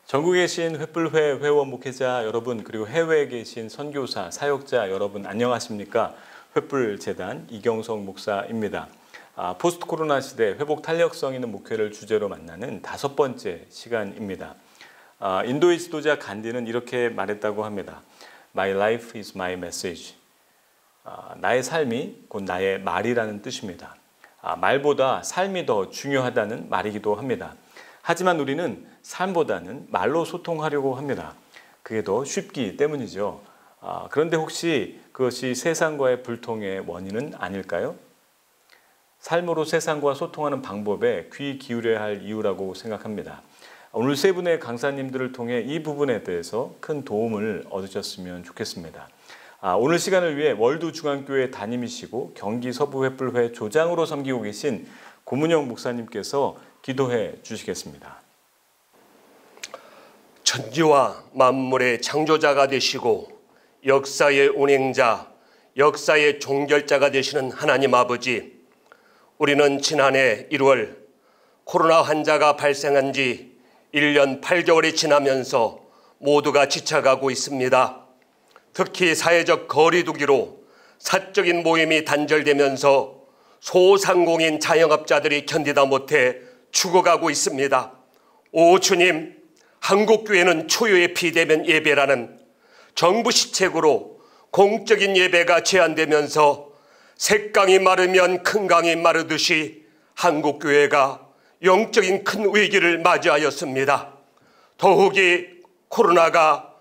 전국에 계신 횃불회 회원 목회자 여러분, 그리고 해외에 계신 선교사, 사역자 여러분 안녕하십니까? 횃불재단 이경석 목사입니다. 포스트 코로나 시대 회복 탄력성 있는 목회를 주제로 만나는 5번째 시간입니다. 인도의 지도자 간디는 이렇게 말했다고 합니다. My life is my message. 나의 삶이 곧 나의 말이라는 뜻입니다. 말보다 삶이 더 중요하다는 말이기도 합니다. 하지만 우리는 삶보다는 말로 소통하려고 합니다. 그게 더 쉽기 때문이죠. 그런데 혹시 그것이 세상과의 불통의 원인은 아닐까요? 삶으로 세상과 소통하는 방법에 귀 기울여야 할 이유라고 생각합니다. 오늘 세 분의 강사님들을 통해 이 부분에 대해서 큰 도움을 얻으셨으면 좋겠습니다. 오늘 시간을 위해 월두중앙교회 담임이시고 경기 서부횃불회 조장으로 섬기고 계신 고문영 목사님께서 기도해 주시겠습니다. 천지와 만물의 창조자가 되시고 역사의 운행자, 역사의 종결자가 되시는 하나님 아버지, 우리는 지난해 1월 코로나 환자가 발생한 지 1년 8개월이 지나면서 모두가 지쳐가고 있습니다. 특히 사회적 거리 두기로 사적인 모임이 단절되면서 소상공인 자영업자들이 견디다 못해 죽어가고 있습니다. 오 주님, 한국교회는 초유의 비대면 예배라는 정부 시책으로 공적인 예배가 제한되면서 새강이 마르면 큰 강이 마르듯이 한국교회가 영적인 큰 위기를 맞이하였습니다. 더욱이 코로나가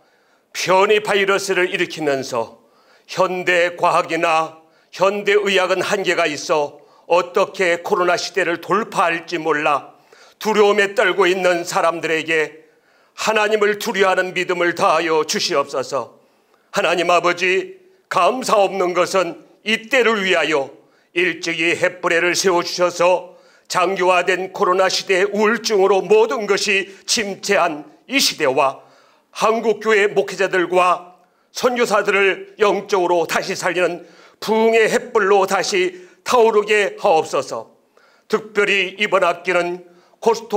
변이 바이러스를 일으키면서 현대과학이나 현대의학은 한계가 있어 어떻게 코로나 시대를 돌파할지 몰라 두려움에 떨고 있는 사람들에게 하나님을 두려워하는 믿음을 다하여 주시옵소서. 하나님 아버지, 감사 없는 것은 이때를 위하여 일찍이 횃불회를 세워주셔서 장기화된 코로나 시대의 우울증으로 모든 것이 침체한 이 시대와 한국교회 목회자들과 선교사들을 영적으로 다시 살리는 부흥의 횃불로 다시 타오르게 하옵소서. 특별히 이번 학기는 포스트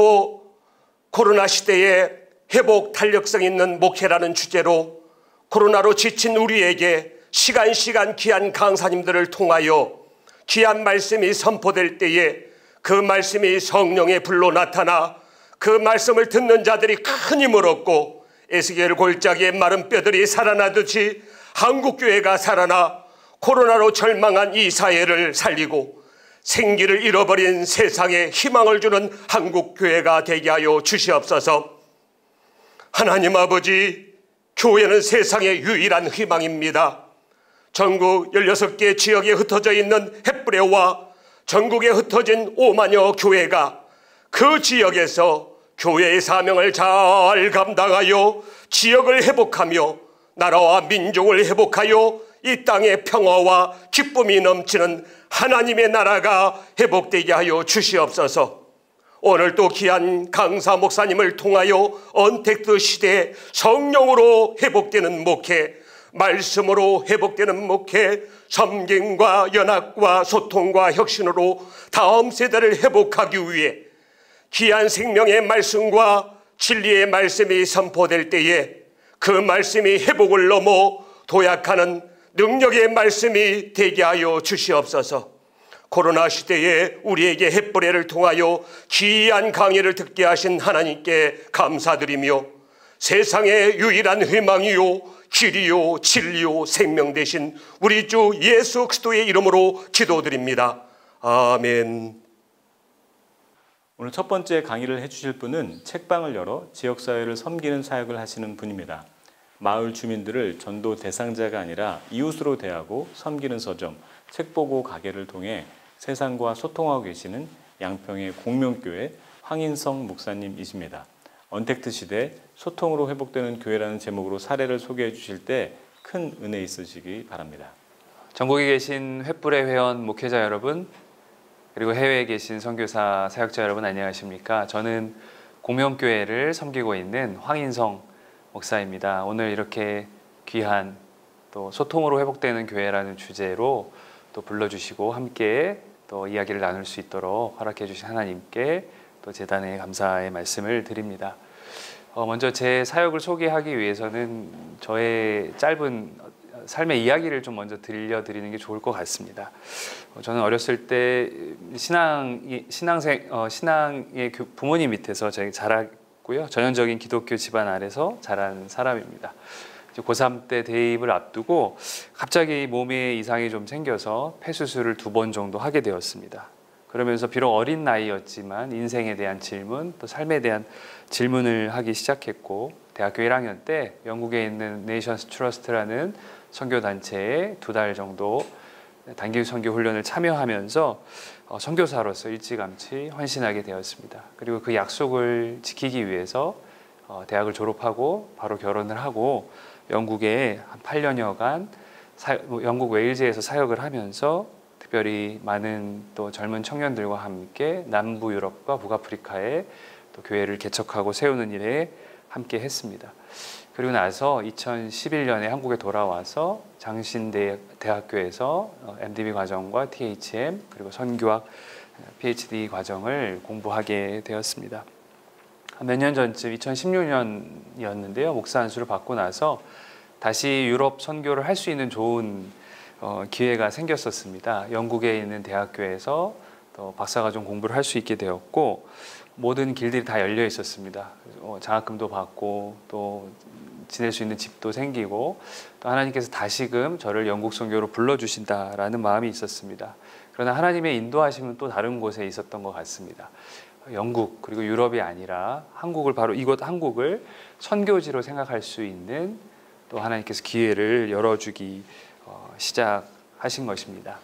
코로나 시대에 회복 탄력성 있는 목회라는 주제로 코로나로 지친 우리에게 시간 귀한 강사님들을 통하여 귀한 말씀이 선포될 때에 그 말씀이 성령의 불로 나타나 그 말씀을 듣는 자들이 큰 힘을 얻고 에스겔 골짜기의 마른 뼈들이 살아나듯이 한국교회가 살아나 코로나로 절망한 이 사회를 살리고 생기를 잃어버린 세상에 희망을 주는 한국교회가 되게 하여 주시옵소서. 하나님 아버지, 교회는 세상의 유일한 희망입니다. 전국 16개 지역에 흩어져 있는 횃불회와 전국에 흩어진 5만여 교회가 그 지역에서 교회의 사명을 잘 감당하여 지역을 회복하며 나라와 민족을 회복하여 이 땅의 평화와 기쁨이 넘치는 하나님의 나라가 회복되게 하여 주시옵소서. 오늘 또 귀한 강사 목사님을 통하여 언택트 시대에 성령으로 회복되는 목회, 말씀으로 회복되는 목회, 섬김과 연합과 소통과 혁신으로 다음 세대를 회복하기 위해 귀한 생명의 말씀과 진리의 말씀이 선포될 때에 그 말씀이 회복을 넘어 도약하는 능력의 말씀이 되게 하여 주시옵소서. 코로나 시대에 우리에게 횃불회를 통하여 귀한 강의를 듣게 하신 하나님께 감사드리며 세상의 유일한 희망이요 길이요 진리요 생명 되신 우리 주 예수 그리스도의 이름으로 기도드립니다. 아멘. 오늘 첫 번째 강의를 해주실 분은 책방을 열어 지역사회를 섬기는 사역을 하시는 분입니다. 마을 주민들을 전도 대상자가 아니라 이웃으로 대하고 섬기는 서점, 책보고 가게를 통해 세상과 소통하고 계시는 양평의 공명교회 황인성 목사님이십니다. 언택트 시대 소통으로 회복되는 교회라는 제목으로 사례를 소개해 주실 때 큰 은혜 있으시기 바랍니다. 전국에 계신 횃불회 회원 목회자 여러분, 그리고 해외에 계신 선교사 사역자 여러분 안녕하십니까? 저는 공명교회를 섬기고 있는 황인성 목사입니다. 오늘 이렇게 귀한 또 소통으로 회복되는 교회라는 주제로 또 불러주시고 함께 또 이야기를 나눌 수 있도록 허락해 주신 하나님께 또 재단에 감사의 말씀을 드립니다. 먼저 제 사역을 소개하기 위해서는 저의 짧은 삶의 이야기를 좀 먼저 들려드리는 게 좋을 것 같습니다. 저는 어렸을 때 신앙의 부모님 밑에서 자랐고요. 전형적인 기독교 집안 아래서 자란 사람입니다. 고3 때 대입을 앞두고 갑자기 몸에 이상이 좀 생겨서 폐수술을 2번 정도 하게 되었습니다. 그러면서 비록 어린 나이였지만 인생에 대한 질문, 또 삶에 대한 질문을 하기 시작했고, 대학교 1학년 때 영국에 있는 네이션스 트러스트라는 선교단체에 2달 정도 단기 선교 훈련을 참여하면서 선교사로서 일찌감치 헌신하게 되었습니다. 그리고 그 약속을 지키기 위해서 대학을 졸업하고 바로 결혼을 하고 영국에 한 8년여간 영국 웨일즈에서 사역을 하면서 특별히 많은 또 젊은 청년들과 함께 남부 유럽과 북아프리카에 또 교회를 개척하고 세우는 일에 함께 했습니다. 그리고 나서 2011년에 한국에 돌아와서 장신대학교에서 MDB 과정과 THM 그리고 선교학 PhD 과정을 공부하게 되었습니다. 몇 년 전쯤 2016년이었는데요. 목사 안수를 받고 나서 다시 유럽 선교를 할 수 있는 좋은 기회가 생겼었습니다. 영국에 있는 대학교에서 또 박사과정 공부를 할 수 있게 되었고 모든 길들이 다 열려 있었습니다. 장학금도 받고 또 지낼 수 있는 집도 생기고 또 하나님께서 다시금 저를 영국 선교로 불러주신다라는 마음이 있었습니다. 그러나 하나님의 인도하심은 또 다른 곳에 있었던 것 같습니다. 영국 그리고 유럽이 아니라 한국을 바로 이곳 한국을 선교지로 생각할 수 있는 또 하나님께서 기회를 열어주기 시작하신 것입니다.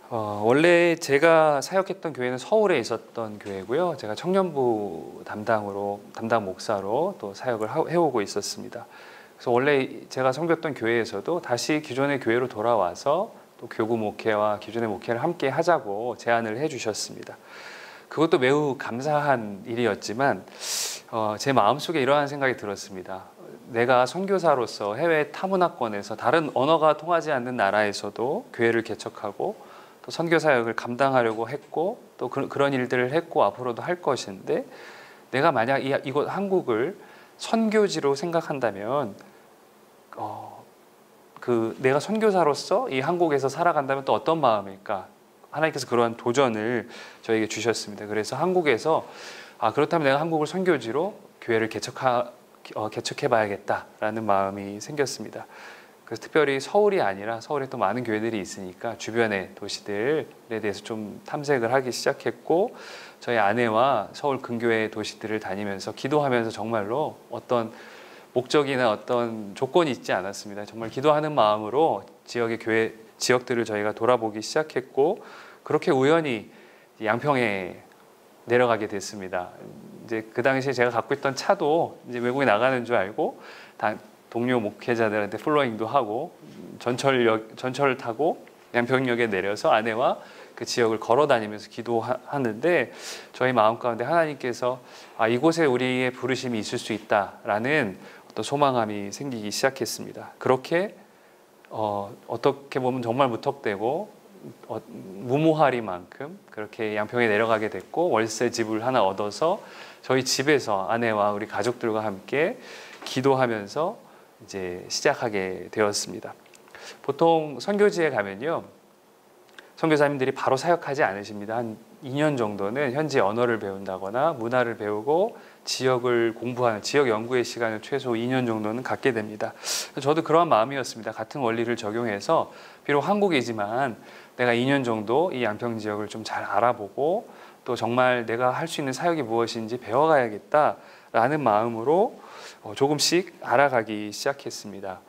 원래 제가 사역했던 교회는 서울에 있었던 교회고요. 제가 청년부 담당 목사로 또 사역을 해오고 있었습니다. 그래서 원래 제가 섬겼던 교회에서도 다시 기존의 교회로 돌아와서 또 교구 목회와 기존의 목회를 함께 하자고 제안을 해주셨습니다. 그것도 매우 감사한 일이었지만 제 마음속에 이러한 생각이 들었습니다. 내가 선교사로서 해외 타문화권에서 다른 언어가 통하지 않는 나라에서도 교회를 개척하고 또 선교 사역을 감당하려고 했고 또 그런 일들을 했고 앞으로도 할 것인데 내가 만약 이곳 한국을 선교지로 생각한다면 내가 선교사로서 이 한국에서 살아간다면 또 어떤 마음일까? 하나님께서 그러한 도전을 저에게 주셨습니다. 그래서 한국에서 그렇다면 내가 한국을 선교지로 교회를 개척해봐야겠다라는 마음이 생겼습니다. 그래서 특별히 서울이 아니라 서울에 또 많은 교회들이 있으니까 주변의 도시들에 대해서 좀 탐색을 하기 시작했고 저희 아내와 서울 근교의 도시들을 다니면서 기도하면서 정말로 어떤 목적이나 어떤 조건이 있지 않았습니다. 정말 기도하는 마음으로 지역들을 저희가 돌아보기 시작했고 그렇게 우연히 양평에 내려가게 됐습을 이제 그 당시에 제가 갖고 있던 차도 이제 외국에 나가는 줄 알고 동료 목회자들한테 플로잉도 하고 전철을 타고 양평역에 내려서 아내와 그 지역을 걸어 다니면서 기도하는데 저희 마음 가운데 하나님께서 이곳에 우리의 부르심이 있을 수 있다라는 어떤 소망감이 생기기 시작했습니다. 그렇게 어떻게 보면 정말 무턱대고 무모하리만큼 그렇게 양평에 내려가게 됐고 월세 집을 하나 얻어서 저희 집에서 아내와 우리 가족들과 함께 기도하면서 이제 시작하게 되었습니다. 보통 선교지에 가면요 선교사님들이 바로 사역하지 않으십니다. 한 2년 정도는 현지 언어를 배운다거나 문화를 배우고 지역을 공부하는 지역 연구의 시간을 최소 2년 정도는 갖게 됩니다. 저도 그러한 마음이었습니다. 같은 원리를 적용해서 비록 한국이지만 내가 2년 정도 이 양평 지역을 좀 잘 알아보고 또 정말 내가 할 수 있는 사역이 무엇인지 배워가야겠다라는 마음으로 조금씩 알아가기 시작했습니다.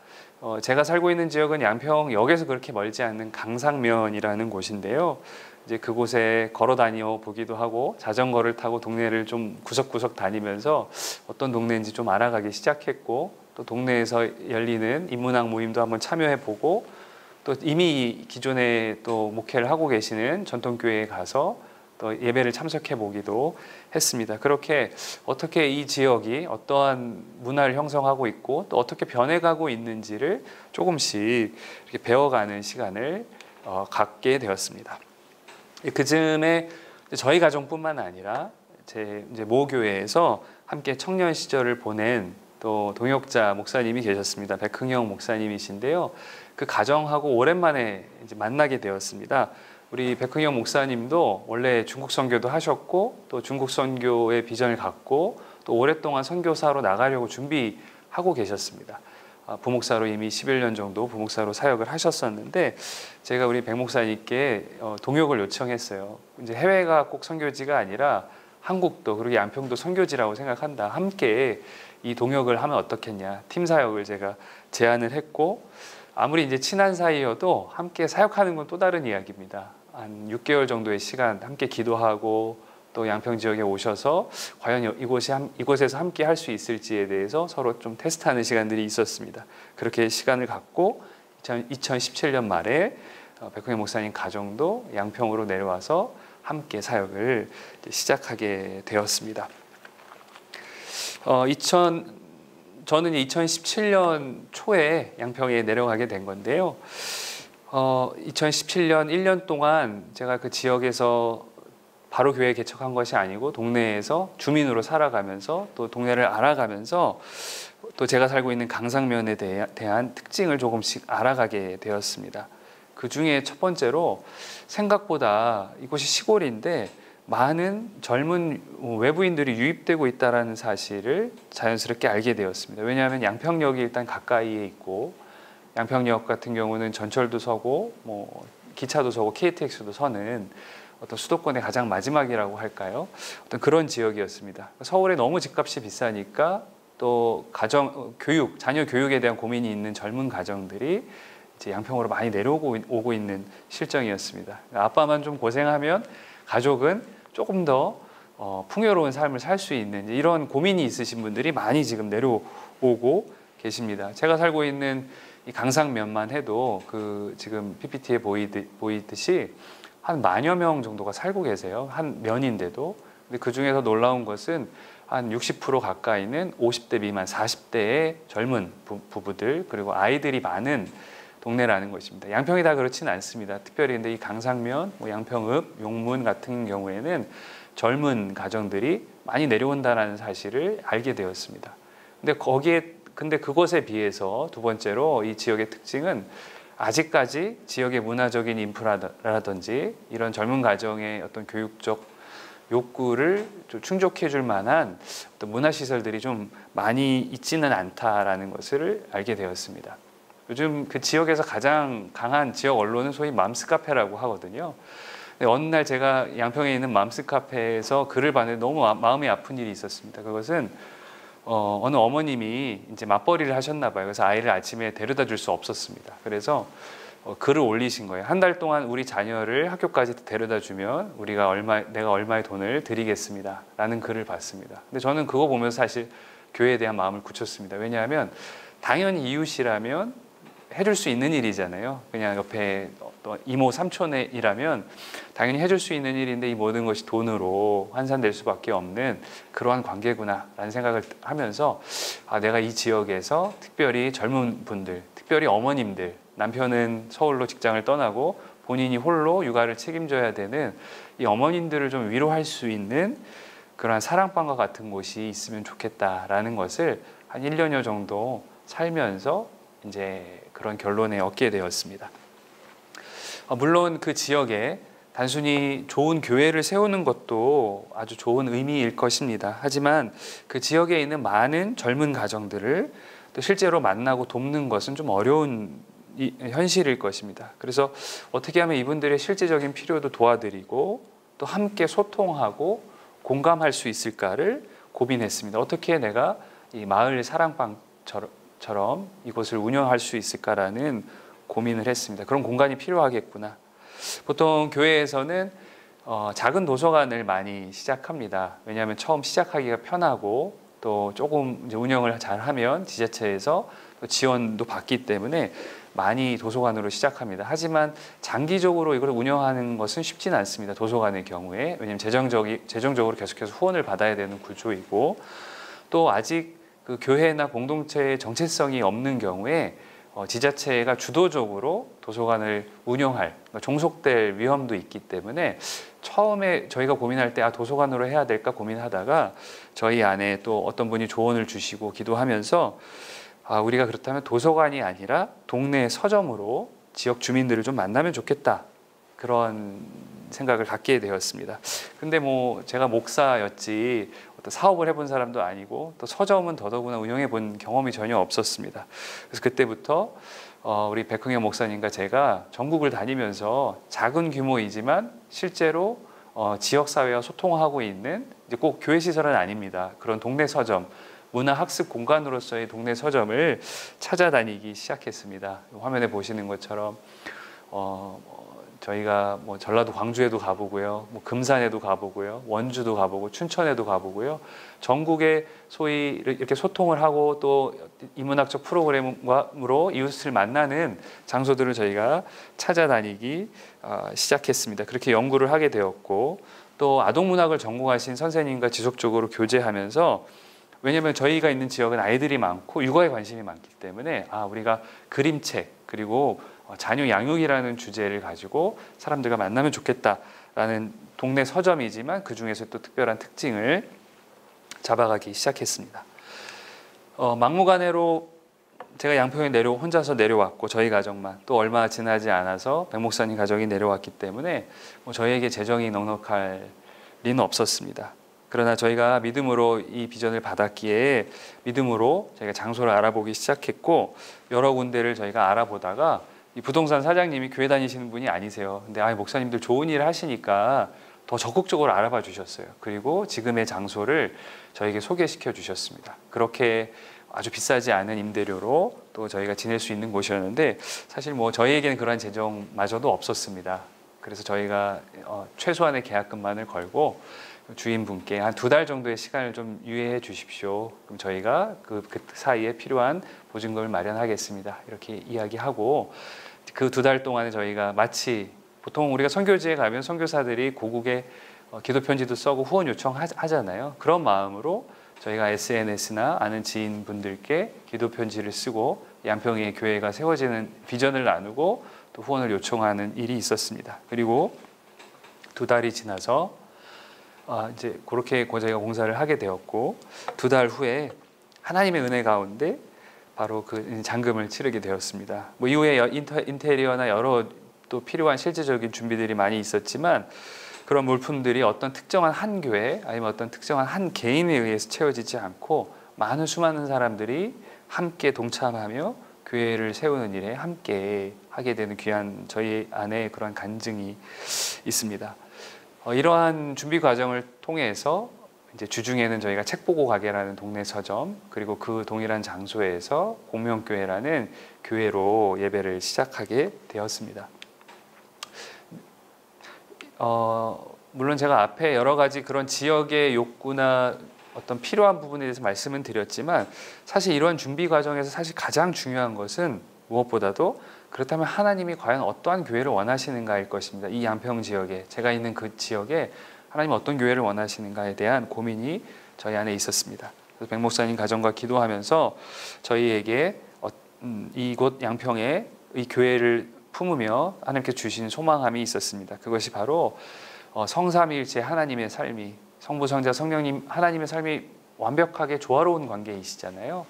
제가 살고 있는 지역은 양평역에서 그렇게 멀지 않는 강상면이라는 곳인데요. 이제 그곳에 걸어 다녀 보기도 하고 자전거를 타고 동네를 좀 구석구석 다니면서 어떤 동네인지 좀 알아가기 시작했고 또 동네에서 열리는 인문학 모임도 한번 참여해 보고 또 이미 기존에 또 목회를 하고 계시는 전통교회에 가서 또 예배를 참석해 보기도 했습니다. 그렇게 어떻게 이 지역이 어떠한 문화를 형성하고 있고 또 어떻게 변해가고 있는지를 조금씩 이렇게 배워가는 시간을 갖게 되었습니다. 그 즈음에 저희 가정뿐만 아니라 제 이제 모 교회에서 함께 청년 시절을 보낸 또 동역자 목사님이 계셨습니다. 백흥영 목사님이신데요. 그 가정하고 오랜만에 이제 만나게 되었습니다. 우리 백흥영 목사님도 원래 중국 선교도 하셨고 또 중국 선교의 비전을 갖고 또 오랫동안 선교사로 나가려고 준비하고 계셨습니다. 부목사로 이미 11년 정도 부목사로 사역을 하셨었는데 제가 우리 백 목사님께 동역을 요청했어요. 이제 해외가 꼭 선교지가 아니라 한국도 그리고 양평도 선교지라고 생각한다. 함께 이 동역을 하면 어떻겠냐. 팀 사역을 제가 제안을 했고 아무리 이제 친한 사이여도 함께 사역하는 건 또 다른 이야기입니다. 한 6개월 정도의 시간 함께 기도하고 또 양평 지역에 오셔서 과연 이곳에서 함께 할 수 있을지에 대해서 서로 좀 테스트하는 시간들이 있었습니다. 그렇게 시간을 갖고 2017년 말에 백흥영 목사님 가정도 양평으로 내려와서 함께 사역을 시작하게 되었습니다. 저는 2017년 초에 양평에 내려가게 된 건데요. 2017년 1년 동안 제가 그 지역에서 바로 교회 개척한 것이 아니고 동네에서 주민으로 살아가면서 또 동네를 알아가면서 또 제가 살고 있는 강상면에 대한 특징을 조금씩 알아가게 되었습니다. 그 중에 첫 번째로 생각보다 이곳이 시골인데 많은 젊은 외부인들이 유입되고 있다는 사실을 자연스럽게 알게 되었습니다. 왜냐하면 양평역이 일단 가까이에 있고 양평역 같은 경우는 전철도 서고 기차도 서고 KTX도 서는 어떤 수도권의 가장 마지막이라고 할까요? 어떤 그런 지역이었습니다. 서울에 너무 집값이 비싸니까 또 자녀 교육에 대한 고민이 있는 젊은 가정들이 이제 양평으로 많이 내려오고 있는 실정이었습니다. 아빠만 좀 고생하면 가족은 조금 더 풍요로운 삶을 살 수 있는 이런 고민이 있으신 분들이 많이 지금 내려오고 계십니다. 제가 살고 있는 이 강상면만 해도 그 지금 PPT에 보이듯이 한 10,000여 명 정도가 살고 계세요. 한 면인데도. 근데 그 중에서 놀라운 것은 한 60% 가까이는 50대 미만, 40대의 젊은 부부들 그리고 아이들이 많은 동네라는 것입니다. 양평이 다 그렇지는 않습니다. 특별히 근데 이 강상면, 양평읍, 용문 같은 경우에는 젊은 가정들이 많이 내려온다는 사실을 알게 되었습니다. 근데 그것에 비해서 두 번째로 이 지역의 특징은 아직까지 지역의 문화적인 인프라라든지 이런 젊은 가정의 어떤 교육적 욕구를 좀 충족해 줄 만한 어떤 문화시설들이 좀 많이 있지는 않다라는 것을 알게 되었습니다. 요즘 그 지역에서 가장 강한 지역 언론은 소위 맘스카페라고 하거든요. 근데 어느 날 제가 양평에 있는 맘스카페에서 글을 봤는데 너무 마음이 아픈 일이 있었습니다. 그것은 어느 어머님이 이제 맞벌이를 하셨나 봐요. 그래서 아이를 아침에 데려다 줄 수 없었습니다. 그래서 글을 올리신 거예요. 한 달 동안 우리 자녀를 학교까지 데려다 주면 내가 얼마의 돈을 드리겠습니다. 라는 글을 봤습니다. 근데 저는 그거 보면서 사실 교회에 대한 마음을 굳혔습니다. 왜냐하면 당연히 이웃이라면 해줄 수 있는 일이잖아요. 그냥 옆에 이모 삼촌이라면 당연히 해줄 수 있는 일인데 이 모든 것이 돈으로 환산될 수밖에 없는 그러한 관계구나라는 생각을 하면서 내가 이 지역에서 특별히 젊은 분들, 특별히 어머님들, 남편은 서울로 직장을 떠나고 본인이 홀로 육아를 책임져야 되는 이 어머님들을 좀 위로할 수 있는 그러한 사랑방과 같은 곳이 있으면 좋겠다라는 것을 한 1년여 정도 살면서 이제 그런 결론에 얻게 되었습니다. 물론 그 지역에 단순히 좋은 교회를 세우는 것도 아주 좋은 의미일 것입니다. 하지만 그 지역에 있는 많은 젊은 가정들을 또 실제로 만나고 돕는 것은 좀 어려운 현실일 것입니다. 그래서 어떻게 하면 이분들의 실제적인 필요도 도와드리고 또 함께 소통하고 공감할 수 있을까를 고민했습니다. 어떻게 내가 이 마을 사랑방처럼 이곳을 운영할 수 있을까라는 고민을 했습니다. 그런 공간이 필요하겠구나. 보통 교회에서는 작은 도서관을 많이 시작합니다. 왜냐하면 처음 시작하기가 편하고 또 조금 이제 운영을 잘하면 지자체에서 또 지원도 받기 때문에 많이 도서관으로 시작합니다. 하지만 장기적으로 이걸 운영하는 것은 쉽지는 않습니다. 도서관의 경우에. 왜냐하면 재정적으로 계속해서 후원을 받아야 되는 구조이고 또 아직 그 교회나 공동체의 정체성이 없는 경우에 지자체가 주도적으로 도서관을 운영할, 종속될 위험도 있기 때문에 처음에 저희가 고민할 때 도서관으로 해야 될까 고민하다가 저희 안에 또 어떤 분이 조언을 주시고 기도하면서 우리가 그렇다면 도서관이 아니라 동네 서점으로 지역 주민들을 좀 만나면 좋겠다, 그런 생각을 갖게 되었습니다. 근데 뭐 제가 목사였지 어떤 사업을 해본 사람도 아니고 또 서점은 더더구나 운영해 본 경험이 전혀 없었습니다. 그래서 그때부터 우리 백흥영 목사님과 제가 전국을 다니면서 작은 규모이지만 실제로 지역사회와 소통하고 있는, 이제 꼭 교회 시설은 아닙니다, 그런 동네 서점, 문화학습 공간으로서의 동네 서점을 찾아다니기 시작했습니다. 화면에 보시는 것처럼 저희가 뭐 전라도 광주에도 가보고요, 뭐 금산에도 가보고요, 원주도 가보고 춘천에도 가보고요, 전국에 소위 이렇게 소통을 하고 또 인문학적 프로그램으로 이웃을 만나는 장소들을 저희가 찾아다니기 시작했습니다. 그렇게 연구를 하게 되었고, 또 아동문학을 전공하신 선생님과 지속적으로 교제하면서, 왜냐하면 저희가 있는 지역은 아이들이 많고 육아에 관심이 많기 때문에 우리가 그림책 그리고 자녀 양육이라는 주제를 가지고 사람들과 만나면 좋겠다라는 동네 서점이지만 그 중에서 또 특별한 특징을 잡아가기 시작했습니다. 막무가내로 제가 양평에 혼자서 내려왔고, 저희 가정만, 또 얼마 지나지 않아서 백 목사님 가정이 내려왔기 때문에 저희에게 재정이 넉넉할 리는 없었습니다. 그러나 저희가 믿음으로 이 비전을 받았기에 믿음으로 저희가 장소를 알아보기 시작했고, 여러 군데를 저희가 알아보다가 이 부동산 사장님이 교회 다니시는 분이 아니세요. 근데 목사님들 좋은 일을 하시니까 더 적극적으로 알아봐 주셨어요. 그리고 지금의 장소를 저에게 소개시켜 주셨습니다. 그렇게 아주 비싸지 않은 임대료로 또 저희가 지낼 수 있는 곳이었는데, 사실 뭐 저희에게는 그런 재정마저도 없었습니다. 그래서 저희가 최소한의 계약금만을 걸고 주인분께 한 2달 정도의 시간을 좀 유예해 주십시오. 그럼 저희가 그 사이에 필요한 보증금을 마련하겠습니다, 이렇게 이야기하고, 그 2달 동안에 저희가 마치 보통 우리가 선교지에 가면 선교사들이 고국에 기도 편지도 써고 후원 요청하잖아요. 그런 마음으로 저희가 SNS나 아는 지인분들께 기도 편지를 쓰고 양평에 교회가 세워지는 비전을 나누고 또 후원을 요청하는 일이 있었습니다. 그리고 2달이 지나서 이제 그렇게 저희가 공사를 하게 되었고, 2달 후에 하나님의 은혜 가운데 바로 그 잔금을 치르게 되었습니다. 뭐 이후에 인테리어나 여러 또 필요한 실제적인 준비들이 많이 있었지만, 그런 물품들이 어떤 특정한 한 교회 아니면 어떤 특정한 한 개인에 의해서 채워지지 않고 수많은 사람들이 함께 동참하며 교회를 세우는 일에 함께 하게 되는 귀한 저희 안에 그런 간증이 있습니다. 이러한 준비 과정을 통해서 이제 주중에는 저희가 책 보고 가게라는 동네 서점, 그리고 그 동일한 장소에서 공명교회라는 교회로 예배를 시작하게 되었습니다. 물론 제가 앞에 여러 가지 그런 지역의 욕구나 어떤 필요한 부분에 대해서 말씀은 드렸지만, 사실 이러한 준비 과정에서 사실 가장 중요한 것은 무엇보다도 그렇다면 하나님이 과연 어떠한 교회를 원하시는가일 것입니다. 이 양평 지역에, 제가 있는 그 지역에 하나님이 어떤 교회를 원하시는가에 대한 고민이 저희 안에 있었습니다. 그래서 백 목사님 가정과 기도하면서 저희에게 이곳 양평에 이 교회를 품으며 하나님께 주신 소망함이 있었습니다. 그것이 바로 성삼위일체 하나님의 삶이, 성부, 성자, 성령님 하나님의 삶이 완벽하게 조화로운 관계이시잖아요.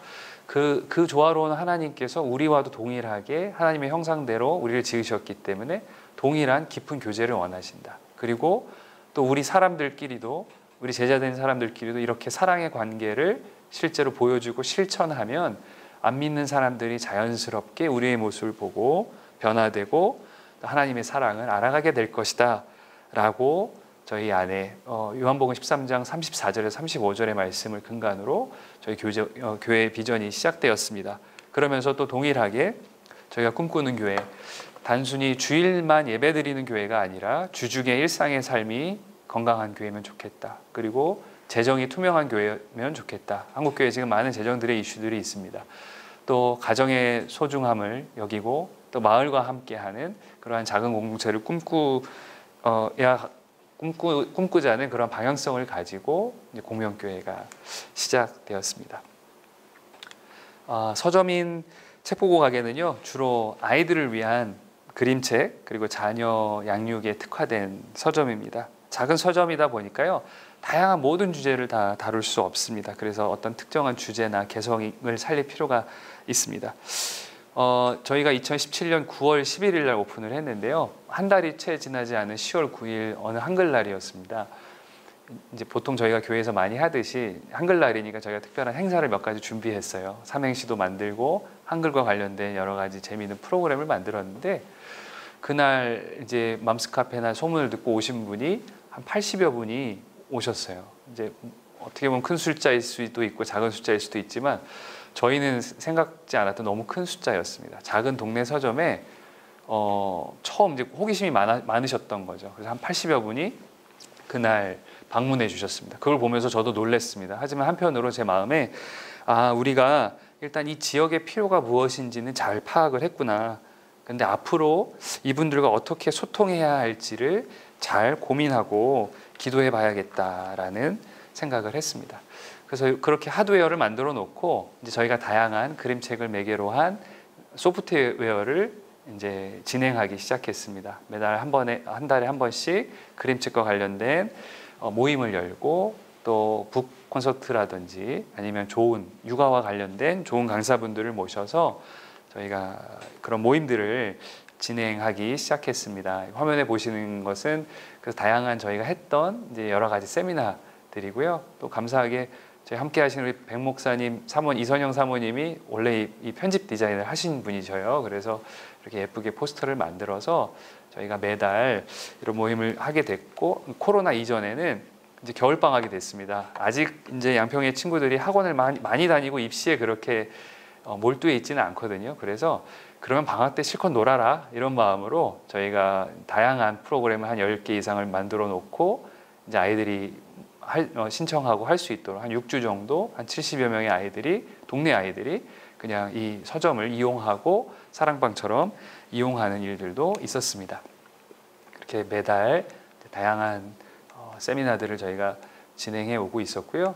그 조화로운 하나님께서 우리와도 동일하게 하나님의 형상대로 우리를 지으셨기 때문에 동일한 깊은 교제를 원하신다. 그리고 또 우리 사람들끼리도, 우리 제자된 사람들끼리도 이렇게 사랑의 관계를 실제로 보여주고 실천하면 안 믿는 사람들이 자연스럽게 우리의 모습을 보고 변화되고 하나님의 사랑을 알아가게 될 것이다 라고 저희 안에 요한복음 13장 34절에서 35절의 말씀을 근간으로 저희 교회의 비전이 시작되었습니다. 그러면서 또 동일하게 저희가 꿈꾸는 교회, 단순히 주일만 예배드리는 교회가 아니라 주중의 일상의 삶이 건강한 교회면 좋겠다. 그리고 재정이 투명한 교회면 좋겠다. 한국교회 지금 많은 재정들의 이슈들이 있습니다. 또 가정의 소중함을 여기고 또 마을과 함께하는 그러한 작은 공동체를 꿈꾸자는 그런 방향성을 가지고 이제 공명교회가 시작되었습니다. 서점인 책 보고 가게는요, 주로 아이들을 위한 그림책 그리고 자녀 양육에 특화된 서점입니다. 작은 서점이다 보니까요, 다양한 모든 주제를 다 다룰 수 없습니다. 그래서 어떤 특정한 주제나 개성을 살릴 필요가 있습니다. 저희가 2017년 9월 11일 날 오픈을 했는데요. 한 달이 채 지나지 않은 10월 9일 어느 한글날이었습니다. 이제 보통 저희가 교회에서 많이 하듯이 한글날이니까 저희가 특별한 행사를 몇 가지 준비했어요. 삼행시도 만들고 한글과 관련된 여러 가지 재미있는 프로그램을 만들었는데, 그날 이제 맘스 카페나 소문을 듣고 오신 분이 한 80여 분이 오셨어요. 이제 어떻게 보면 큰 숫자일 수도 있고 작은 숫자일 수도 있지만 저희는 생각지 않았던 너무 큰 숫자였습니다. 작은 동네 서점에 처음 이제 호기심이 많으셨던 거죠. 그래서 한 80여 분이 그날 방문해 주셨습니다. 그걸 보면서 저도 놀랐습니다. 하지만 한편으로 제 마음에 우리가 일단 이 지역의 필요가 무엇인지는 잘 파악을 했구나. 근데 앞으로 이분들과 어떻게 소통해야 할지를 잘 고민하고 기도해 봐야겠다라는 생각을 했습니다. 그래서 그렇게 하드웨어를 만들어 놓고 이제 저희가 다양한 그림책을 매개로 한 소프트웨어를 이제 진행하기 시작했습니다. 매달 한 달에 한 번씩 그림책과 관련된 모임을 열고, 또 북 콘서트라든지 아니면 좋은 육아와 관련된 좋은 강사분들을 모셔서 저희가 그런 모임들을 진행하기 시작했습니다. 화면에 보시는 것은 그 다양한 저희가 했던 이제 여러 가지 세미나들이고요. 또 감사하게 저희 함께 하시는 우리 백 목사님, 사모님 이선영 사모님이 원래 이 편집 디자인을 하신 분이셔요. 그래서 이렇게 예쁘게 포스터를 만들어서 저희가 매달 이런 모임을 하게 됐고, 코로나 이전에는 이제 겨울 방학이 됐습니다. 아직 이제 양평의 친구들이 학원을 많이 다니고 입시에 그렇게 몰두해 있지는 않거든요. 그래서 그러면 방학 때 실컷 놀아라 이런 마음으로 저희가 다양한 프로그램을 한 10개 이상을 만들어 놓고 이제 아이들이 신청하고 할 수 있도록 한 6주 정도 한 70여 명의 아이들이, 동네 아이들이 그냥 이 서점을 이용하고 사랑방처럼 이용하는 일들도 있었습니다. 그렇게 매달 다양한 세미나들을 저희가 진행해 오고 있었고요.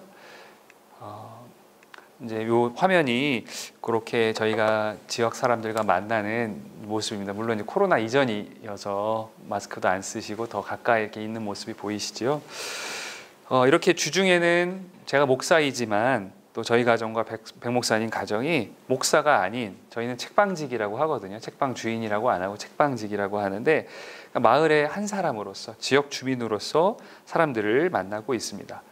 이제 요 화면이 그렇게 저희가 지역 사람들과 만나는 모습입니다. 물론 이제 코로나 이전이어서 마스크도 안 쓰시고 더 가까이 이렇게 있는 모습이 보이시죠. 이렇게 주중에는 제가 목사이지만 또 저희 가정과 백 목사님 가정이 목사가 아닌, 저희는 책방직이라고 하거든요. 책방 주인이라고 안 하고 책방직이라고 하는데, 마을의 한 사람으로서, 지역 주민으로서 사람들을 만나고 있습니다.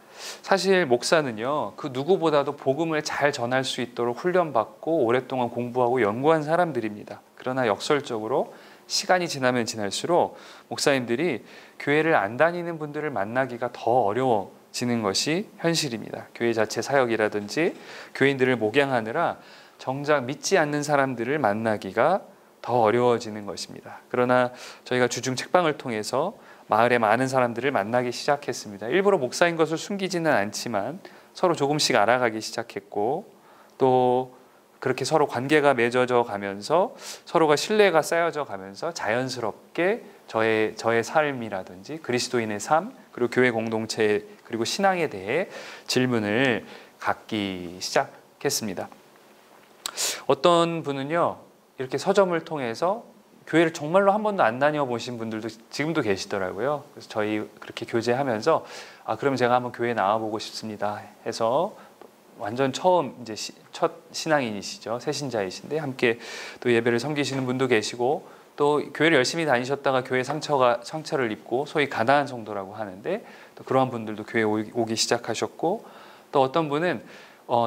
사실 목사는요, 그 누구보다도 복음을 잘 전할 수 있도록 훈련받고 오랫동안 공부하고 연구한 사람들입니다. 그러나 역설적으로 시간이 지나면 지날수록 목사님들이 교회를 안 다니는 분들을 만나기가 더 어려워지는 것이 현실입니다. 교회 자체 사역이라든지 교인들을 목양하느라 정작 믿지 않는 사람들을 만나기가 더 어려워지는 것입니다. 그러나 저희가 주중 책방을 통해서 마을의 많은 사람들을 만나기 시작했습니다. 일부러 목사인 것을 숨기지는 않지만 서로 조금씩 알아가기 시작했고, 또 그렇게 서로 관계가 맺어져 가면서 서로가 신뢰가 쌓여져 가면서 자연스럽게 저의 삶이라든지 그리스도인의 삶, 그리고 교회 공동체, 그리고 신앙에 대해 질문을 갖기 시작했습니다. 어떤 분은요, 이렇게 서점을 통해서 교회를 정말로 한 번도 안 다녀보신 분들도 지금도 계시더라고요. 그래서 저희 그렇게 교제하면서 그럼 제가 한번 교회 나와보고 싶습니다 해서, 완전 처음 이제 첫 신앙인이시죠. 새신자이신데 함께 또 예배를 섬기시는 분도 계시고, 또 교회를 열심히 다니셨다가 교회 상처를 입고 소위 가난한 성도라고 하는데, 또 그러한 분들도 교회에 오기 시작하셨고, 또 어떤 분은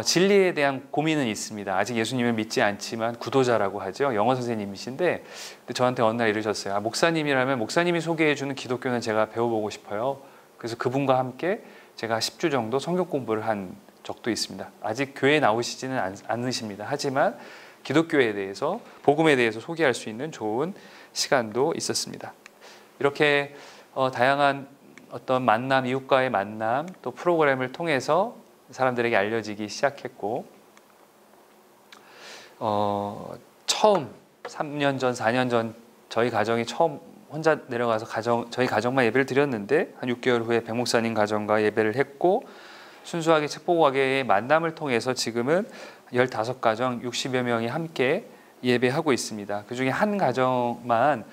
진리에 대한 고민은 있습니다. 아직 예수님을 믿지 않지만 구도자라고 하죠. 영어 선생님이신데 저한테 어느 날 이러셨어요. 목사님이라면 목사님이 소개해주는 기독교는 제가 배워보고 싶어요. 그래서 그분과 함께 제가 10주 정도 성경 공부를 한 적도 있습니다. 아직 교회에 나오시지는 않으십니다. 하지만 기독교에 대해서, 복음에 대해서 소개할 수 있는 좋은 시간도 있었습니다. 이렇게 다양한 어떤 만남, 이웃과의 만남, 또 프로그램을 통해서 사람들에게 알려지기 시작했고, 처음 3년 전, 4년 전 저희 가정이 처음 혼자 내려가서 저희 가정만 예배를 드렸는데, 한 6개월 후에 백 목사님 가정과 예배를 했고, 순수하게 책 보고 가게의 만남을 통해서 지금은 15가정 60여 명이 함께 예배하고 있습니다. 그 중에 한 가정만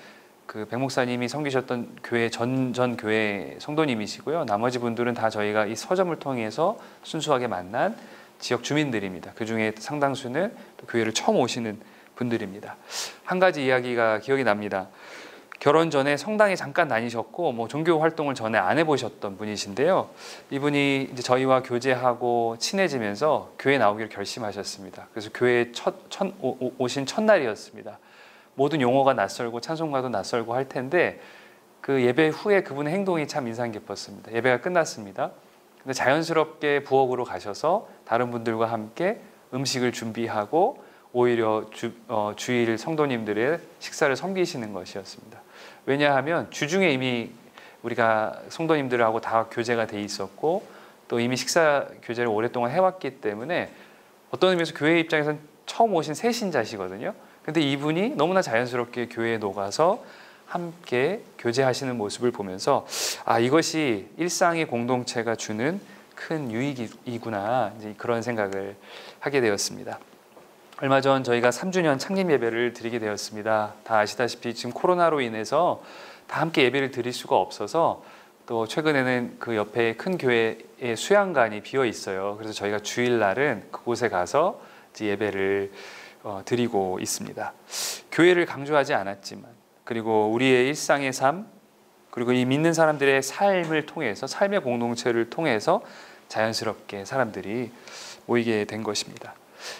그 백 목사님이 섬기셨던 교회 전 교회 성도님이시고요. 나머지 분들은 다 저희가 이 서점을 통해서 순수하게 만난 지역 주민들입니다. 그 중에 상당수는 또 교회를 처음 오시는 분들입니다. 한 가지 이야기가 기억이 납니다. 결혼 전에 성당에 잠깐 다니셨고 뭐 종교 활동을 전에 안 해보셨던 분이신데요. 이분이 이제 저희와 교제하고 친해지면서 교회 나오기를 결심하셨습니다. 그래서 교회에 오신 첫날이었습니다. 모든 용어가 낯설고 찬송가도 낯설고 할 텐데 그 예배 후에 그분의 행동이 참 인상 깊었습니다. 예배가 끝났습니다. 근데 자연스럽게 부엌으로 가셔서 다른 분들과 함께 음식을 준비하고 오히려 주일 성도님들의 식사를 섬기시는 것이었습니다. 왜냐하면 주중에 이미 우리가 성도님들하고 다 교제가 돼 있었고 또 이미 식사 교제를 오랫동안 해왔기 때문에 어떤 의미에서 교회 입장에서는 처음 오신 새 신자시거든요. 근데 이분이 너무나 자연스럽게 교회에 녹아서 함께 교제하시는 모습을 보면서 아, 이것이 일상의 공동체가 주는 큰 유익이구나, 이제 그런 생각을 하게 되었습니다. 얼마 전 저희가 3주년 창립 예배를 드리게 되었습니다. 다 아시다시피 지금 코로나로 인해서 다 함께 예배를 드릴 수가 없어서 또 최근에는 그 옆에 큰 교회의 수양관이 비어 있어요. 그래서 저희가 주일날은 그곳에 가서 이제 예배를 드리고 있습니다. 교회를 강조하지 않았지만 그리고 우리의 일상의 삶 그리고 이 믿는 사람들의 삶을 통해서 삶의 공동체를 통해서 자연스럽게 사람들이 모이게 된 것입니다.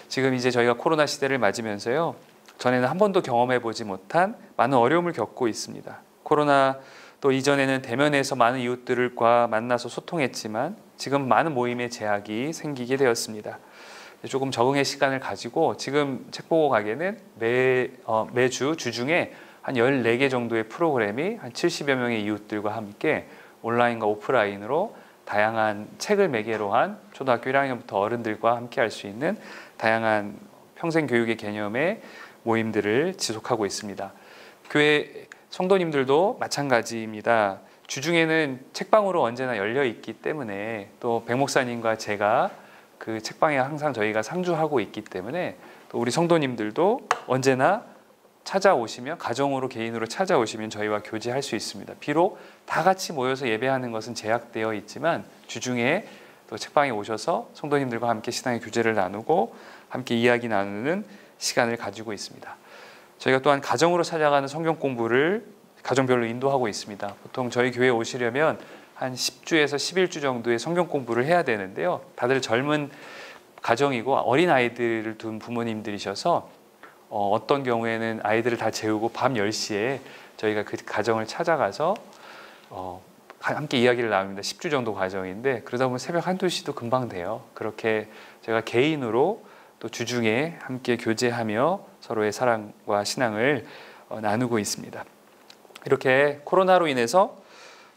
지금 이제 저희가 코로나 시대를 맞으면서요. 전에는 한 번도 경험해 보지 못한 많은 어려움을 겪고 있습니다. 코로나 또 이전에는 대면에서 많은 이웃들과 만나서 소통했지만 지금 많은 모임의 제약이 생기게 되었습니다. 조금 적응의 시간을 가지고 지금 책보고 가게는 매주 주중에 한 14개 정도의 프로그램이 한 70여 명의 이웃들과 함께 온라인과 오프라인으로 다양한 책을 매개로 한 초등학교 1학년부터 어른들과 함께 할 수 있는 다양한 평생 교육의 개념의 모임들을 지속하고 있습니다. 교회 성도님들도 마찬가지입니다. 주중에는 책방으로 언제나 열려 있기 때문에 또 백 목사님과 제가 그 책방에 항상 저희가 상주하고 있기 때문에 또 우리 성도님들도 언제나 찾아오시면 가정으로 개인으로 찾아오시면 저희와 교제할 수 있습니다. 비록 다 같이 모여서 예배하는 것은 제약되어 있지만 주중에 또 책방에 오셔서 성도님들과 함께 신앙의 교제를 나누고 함께 이야기 나누는 시간을 가지고 있습니다. 저희가 또한 가정으로 찾아가는 성경 공부를 가정별로 인도하고 있습니다. 보통 저희 교회에 오시려면 한 10주에서 11주 정도의 성경 공부를 해야 되는데요. 다들 젊은 가정이고 어린 아이들을 둔 부모님들이셔서 어떤 경우에는 아이들을 다 재우고 밤 10시에 저희가 그 가정을 찾아가서 함께 이야기를 나눕니다. 10주 정도 과정인데 그러다 보면 새벽 1, 2시도 금방 돼요. 그렇게 제가 개인으로 또 주중에 함께 교제하며 서로의 사랑과 신앙을 나누고 있습니다. 이렇게 코로나로 인해서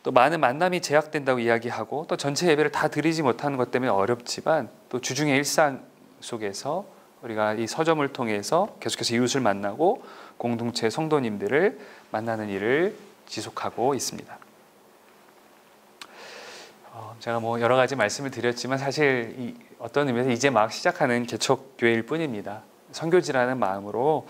또 많은 만남이 제약된다고 이야기하고 또 전체 예배를 다 드리지 못하는 것 때문에 어렵지만 또 주중의 일상 속에서 우리가 이 서점을 통해서 계속해서 이웃을 만나고 공동체 성도님들을 만나는 일을 지속하고 있습니다. 제가 뭐 여러 가지 말씀을 드렸지만 사실 어떤 의미에서 이제 막 시작하는 개척교회일 뿐입니다. 선교지라는 마음으로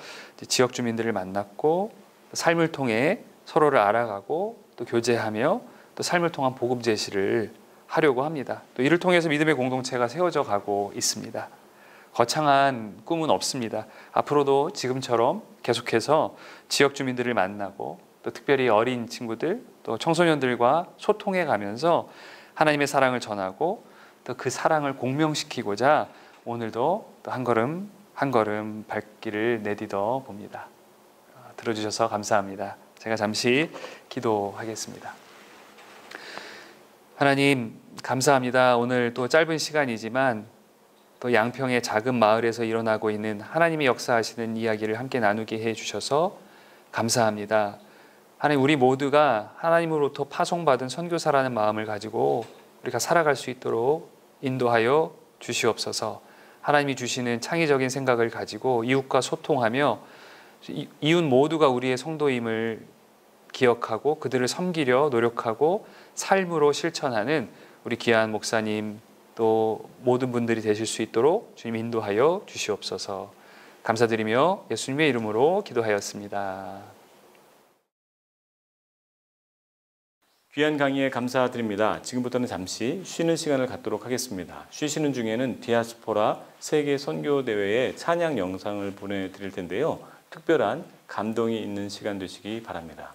지역 주민들을 만났고 삶을 통해 서로를 알아가고 또 교제하며 또 삶을 통한 복음 제시를 하려고 합니다. 또 이를 통해서 믿음의 공동체가 세워져 가고 있습니다. 거창한 꿈은 없습니다. 앞으로도 지금처럼 계속해서 지역 주민들을 만나고 또 특별히 어린 친구들 또 청소년들과 소통해 가면서 하나님의 사랑을 전하고 또 그 사랑을 공명시키고자 오늘도 또 한 걸음 한 걸음 발길을 내딛어 봅니다. 들어주셔서 감사합니다. 제가 잠시 기도하겠습니다. 하나님 감사합니다. 오늘 또 짧은 시간이지만 또 양평의 작은 마을에서 일어나고 있는 하나님의 역사하시는 이야기를 함께 나누게 해주셔서 감사합니다. 하나님 우리 모두가 하나님으로부터 파송받은 선교사라는 마음을 가지고 우리가 살아갈 수 있도록 인도하여 주시옵소서. 하나님이 주시는 창의적인 생각을 가지고 이웃과 소통하며 이웃 모두가 우리의 성도임을 기억하고 그들을 섬기려 노력하고 삶으로 실천하는 우리 귀한 목사님 또 모든 분들이 되실 수 있도록 주님 인도하여 주시옵소서. 감사드리며 예수님의 이름으로 기도하였습니다. 귀한 강의에 감사드립니다. 지금부터는 잠시 쉬는 시간을 갖도록 하겠습니다. 쉬시는 중에는 디아스포라 세계 선교 대회의 찬양 영상을 보내드릴 텐데요. 특별한 감동이 있는 시간 되시기 바랍니다.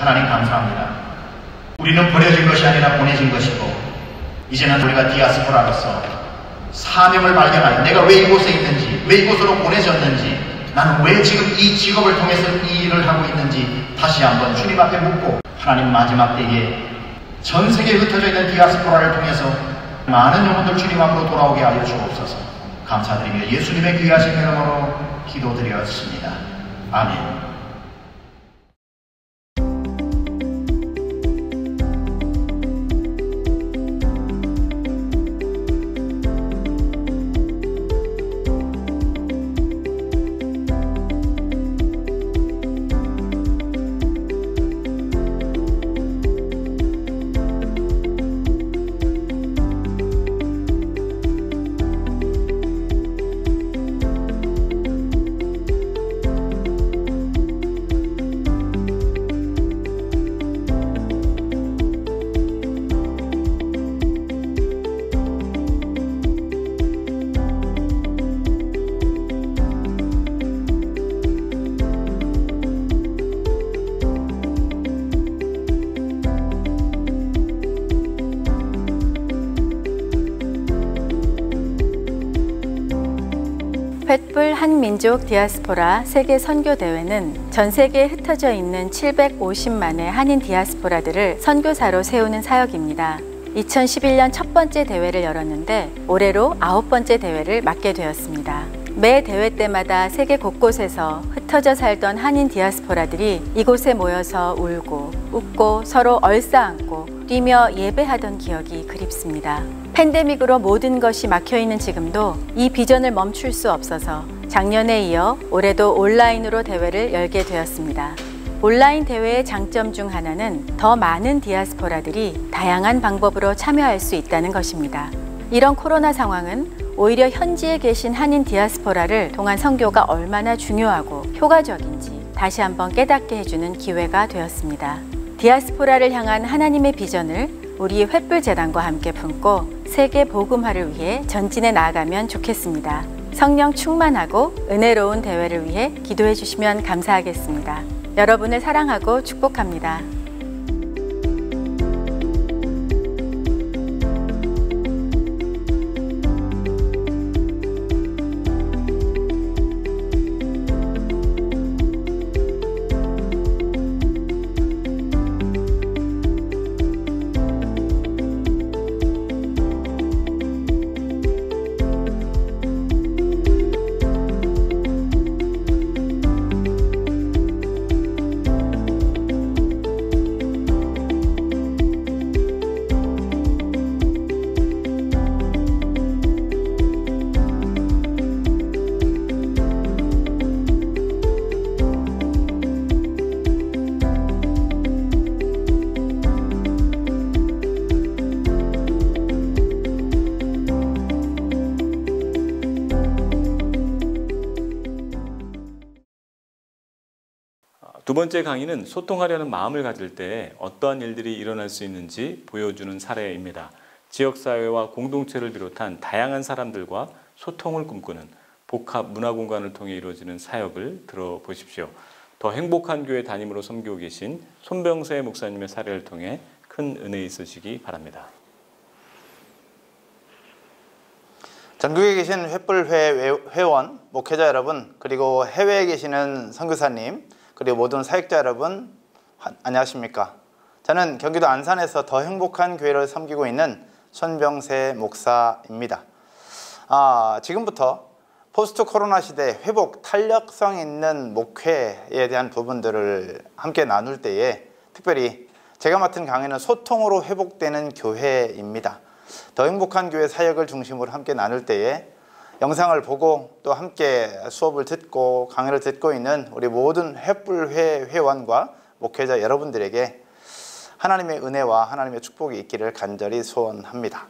하나님 감사합니다. 우리는 버려진 것이 아니라 보내진 것이고 이제는 우리가 디아스포라로서 사명을 발견하여 내가 왜 이곳에 있는지, 왜 이곳으로 보내졌는지, 나는 왜 지금 이 직업을 통해서 이 일을 하고 있는지 다시 한번 주님 앞에 묻고 하나님 마지막 때에 전 세계에 흩어져 있는 디아스포라를 통해서 많은 영혼들 주님 앞으로 돌아오게 하여 주옵소서. 감사드리며 예수님의 귀하신 이름으로 기도드렸습니다. 아멘. 횃불 한민족 디아스포라 세계 선교 대회는 전 세계에 흩어져 있는 750만의 한인 디아스포라들을 선교사로 세우는 사역입니다. 2011년 첫 번째 대회를 열었는데 올해로 9번째 대회를 맡게 되었습니다. 매 대회 때마다 세계 곳곳에서 흩어져 살던 한인 디아스포라들이 이곳에 모여서 울고 웃고 서로 얼싸안고 뛰며 예배하던 기억이 그립습니다. 팬데믹으로 모든 것이 막혀있는 지금도 이 비전을 멈출 수 없어서 작년에 이어 올해도 온라인으로 대회를 열게 되었습니다. 온라인 대회의 장점 중 하나는 더 많은 디아스포라들이 다양한 방법으로 참여할 수 있다는 것입니다. 이런 코로나 상황은 오히려 현지에 계신 한인 디아스포라를 통한 선교가 얼마나 중요하고 효과적인지 다시 한번 깨닫게 해주는 기회가 되었습니다. 디아스포라를 향한 하나님의 비전을 우리 횃불재단과 함께 품고 세계 복음화를 위해 전진해 나아가면 좋겠습니다. 성령 충만하고 은혜로운 대회를 위해 기도해 주시면 감사하겠습니다. 여러분을 사랑하고 축복합니다. 두 번째 강의는 소통하려는 마음을 가질 때 어떠한 일들이 일어날 수 있는지 보여주는 사례입니다. 지역사회와 공동체를 비롯한 다양한 사람들과 소통을 꿈꾸는 복합 문화공간을 통해 이루어지는 사역을 들어보십시오. 더 행복한 교회 담임으로 섬기고 계신 손병세 목사님의 사례를 통해 큰 은혜 있으시기 바랍니다. 전국에 계신 횃불회 회원, 목회자 여러분, 그리고 해외에 계시는 선교사님, 그리고 모든 사역자 여러분, 안녕하십니까? 저는 경기도 안산에서 더 행복한 교회를 섬기고 있는 손병세 목사입니다. 지금부터 포스트 코로나 시대 회복 탄력성 있는 목회에 대한 부분들을 함께 나눌 때에 특별히 제가 맡은 강의는 소통으로 회복되는 교회입니다. 더 행복한 교회 사역을 중심으로 함께 나눌 때에 영상을 보고 또 함께 수업을 듣고 강의를 듣고 있는 우리 모든 횃불회 회원과 목회자 여러분들에게 하나님의 은혜와 하나님의 축복이 있기를 간절히 소원합니다.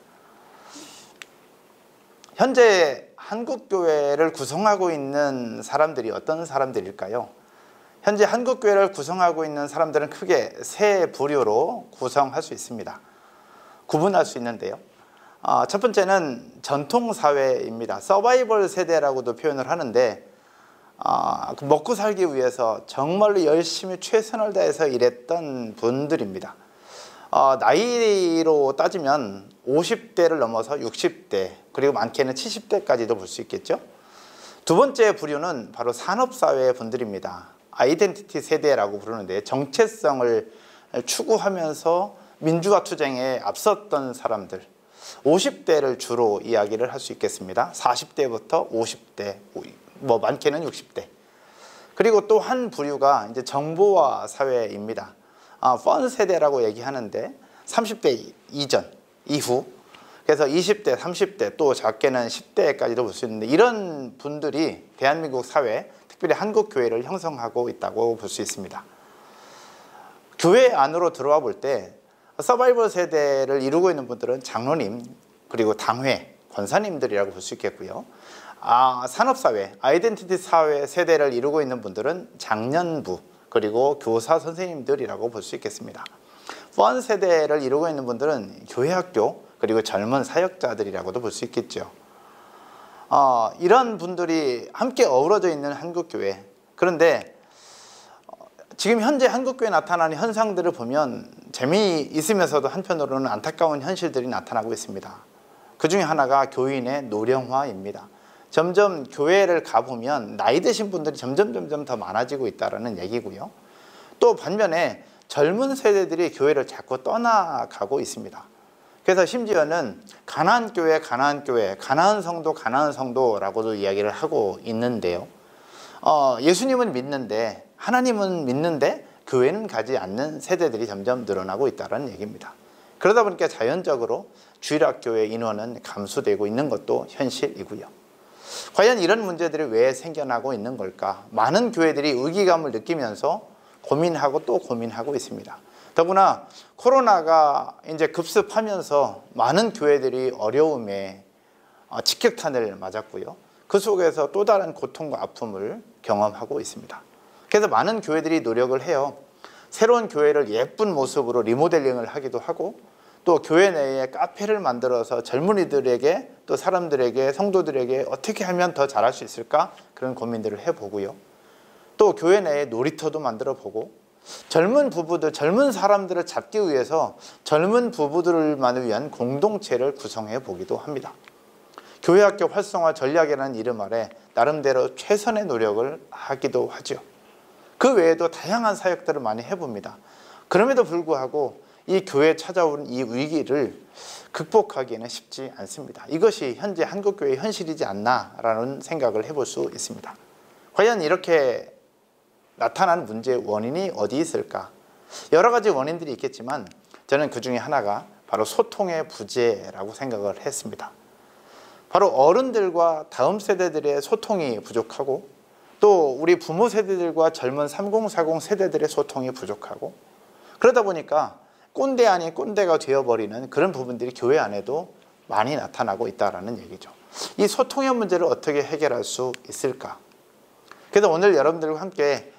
현재 한국교회를 구성하고 있는 사람들이 어떤 사람들일까요? 현재 한국교회를 구성하고 있는 사람들은 크게 세 부류로 구성할 수 있습니다. 구분할 수 있는데요. 첫 번째는 전통사회입니다. 서바이벌 세대라고도 표현을 하는데 먹고 살기 위해서 정말로 열심히 최선을 다해서 일했던 분들입니다. 나이로 따지면 50대를 넘어서 60대 그리고 많게는 70대까지도 볼 수 있겠죠. 두 번째 부류는 바로 산업사회 분들입니다. 아이덴티티 세대라고 부르는데 정체성을 추구하면서 민주화 투쟁에 앞섰던 사람들 50대를 주로 이야기를 할 수 있겠습니다. 40대부터 50대, 뭐 많게는 60대. 그리고 또 한 부류가 이제 정보화 사회입니다. 펀 세대라고 얘기하는데 30대 이전, 이후 그래서 20대, 30대 또 작게는 10대까지도 볼 수 있는데 이런 분들이 대한민국 사회, 특별히 한국 교회를 형성하고 있다고 볼 수 있습니다. 교회 안으로 들어와 볼 때 서바이벌 세대를 이루고 있는 분들은 장로님 그리고 당회, 권사님들이라고 볼 수 있겠고요. 산업사회, 아이덴티티 사회 세대를 이루고 있는 분들은 장년부 그리고 교사 선생님들이라고 볼 수 있겠습니다. 펀 세대를 이루고 있는 분들은 교회학교 그리고 젊은 사역자들이라고도 볼 수 있겠죠. 이런 분들이 함께 어우러져 있는 한국교회. 그런데 지금 현재 한국교회에 나타나는 현상들을 보면 재미있으면서도 한편으로는 안타까운 현실들이 나타나고 있습니다. 그 중에 하나가 교인의 노령화입니다. 점점 교회를 가보면 나이 드신 분들이 점점 더 많아지고 있다는 얘기고요. 또 반면에 젊은 세대들이 교회를 자꾸 떠나가고 있습니다. 그래서 심지어는 가나안 교회, 가나안 성도라고도 이야기를 하고 있는데요. 예수님은 믿는데 하나님은 믿는데 교회는 가지 않는 세대들이 점점 늘어나고 있다는 얘기입니다. 그러다 보니까 자연적으로 주일학교의 인원은 감소되고 있는 것도 현실이고요. 과연 이런 문제들이 왜 생겨나고 있는 걸까? 많은 교회들이 위기감을 느끼면서 고민하고 또 고민하고 있습니다. 더구나 코로나가 이제 급습하면서 많은 교회들이 어려움에 직격탄을 맞았고요. 그 속에서 또 다른 고통과 아픔을 경험하고 있습니다. 그래서 많은 교회들이 노력을 해요. 새로운 교회를 예쁜 모습으로 리모델링을 하기도 하고 또 교회 내에 카페를 만들어서 젊은이들에게 또 사람들에게 성도들에게 어떻게 하면 더 잘할 수 있을까 그런 고민들을 해보고요. 또 교회 내에 놀이터도 만들어 보고 젊은 부부들, 젊은 사람들을 잡기 위해서 젊은 부부들만을 위한 공동체를 구성해 보기도 합니다. 교회학교 활성화 전략이라는 이름 아래 나름대로 최선의 노력을 하기도 하죠. 그 외에도 다양한 사역들을 많이 해봅니다. 그럼에도 불구하고 이 교회에 찾아온 이 위기를 극복하기에는 쉽지 않습니다. 이것이 현재 한국교회의 현실이지 않나라는 생각을 해볼 수 있습니다. 과연 이렇게 나타난 문제의 원인이 어디 있을까? 여러 가지 원인들이 있겠지만 저는 그 중에 하나가 바로 소통의 부재라고 생각을 했습니다. 바로 어른들과 다음 세대들의 소통이 부족하고 또 우리 부모 세대들과 젊은 3040 세대들의 소통이 부족하고 그러다 보니까 꼰대 아닌 꼰대가 되어버리는 그런 부분들이 교회 안에도 많이 나타나고 있다는 얘기죠. 이 소통의 문제를 어떻게 해결할 수 있을까? 그래서 오늘 여러분들과 함께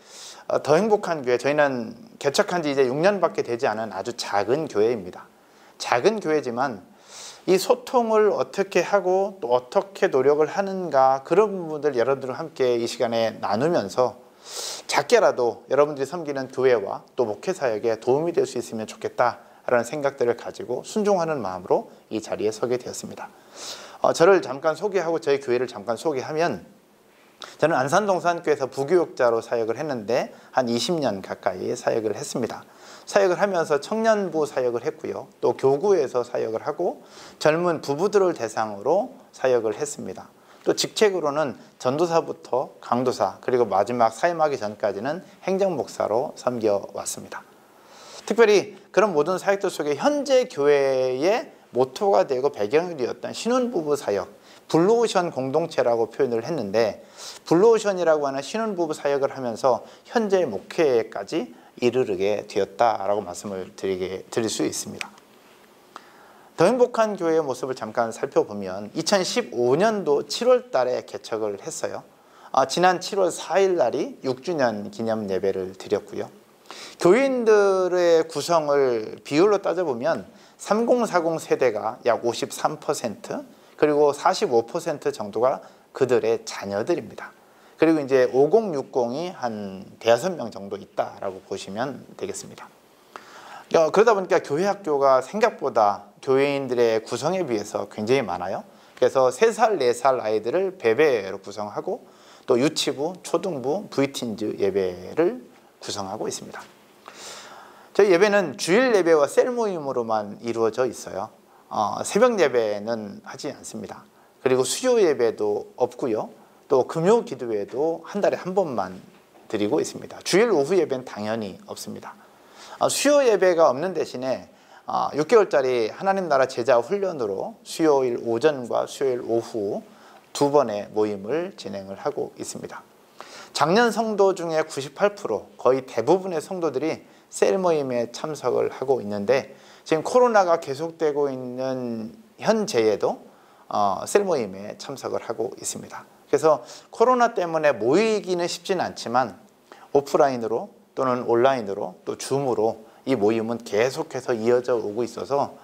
더 행복한 교회, 저희는 개척한 지 이제 6년밖에 되지 않은 아주 작은 교회입니다. 작은 교회지만 이 소통을 어떻게 하고 또 어떻게 노력을 하는가 그런 부분들 여러분들과 함께 이 시간에 나누면서 작게라도 여러분들이 섬기는 교회와 또 목회사역에 도움이 될 수 있으면 좋겠다라는 생각들을 가지고 순종하는 마음으로 이 자리에 서게 되었습니다. 저를 잠깐 소개하고 저희 교회를 잠깐 소개하면 저는 안산동산교회에서 부교육자로 사역을 했는데 한 20년 가까이 사역을 했습니다. 사역을 하면서 청년부 사역을 했고요. 또 교구에서 사역을 하고 젊은 부부들을 대상으로 사역을 했습니다. 또 직책으로는 전도사부터 강도사 그리고 마지막 사임하기 전까지는 행정목사로 섬겨왔습니다. 특별히 그런 모든 사역들 속에 현재 교회의 모토가 되고 배경이 되었던 신혼부부 사역, 블루오션 공동체라고 표현을 했는데 블루오션이라고 하는 신혼부부 사역을 하면서 현재 목회까지 이르게 되었다라고 말씀을 드릴 수 있습니다. 더 행복한 교회의 모습을 잠깐 살펴보면 2015년도 7월 달에 개척을 했어요. 지난 7월 4일 날이 6주년 기념 예배를 드렸고요. 교인들의 구성을 비율로 따져보면 3040 세대가 약 53% 그리고 45% 정도가 그들의 자녀들입니다. 그리고 이제 5060이 한 대여섯 명 정도 있다라고 보시면 되겠습니다. 그러다 보니까 교회 학교가 생각보다 교회인들의 구성에 비해서 굉장히 많아요. 그래서 3살, 4살 아이들을 배배로 구성하고 또 유치부, 초등부, VT인즈 예배를 구성하고 있습니다. 저희 예배는 주일 예배와 셀 모임으로만 이루어져 있어요. 새벽 예배는 하지 않습니다. 그리고 수요 예배도 없고요. 또 금요 기도회도 한 달에 한 번만 드리고 있습니다. 주일 오후 예배는 당연히 없습니다. 수요 예배가 없는 대신에 6개월짜리 하나님 나라 제자 훈련으로 수요일 오전과 수요일 오후 2번의 모임을 진행을 하고 있습니다. 작년 성도 중에 98% 거의 대부분의 성도들이 셀 모임에 참석을 하고 있는데 지금 코로나가 계속되고 있는 현재에도 셀 모임에 참석을 하고 있습니다. 그래서 코로나 때문에 모이기는 쉽지는 않지만 오프라인으로 또는 온라인으로 또 줌으로 이 모임은 계속해서 이어져 오고 있어서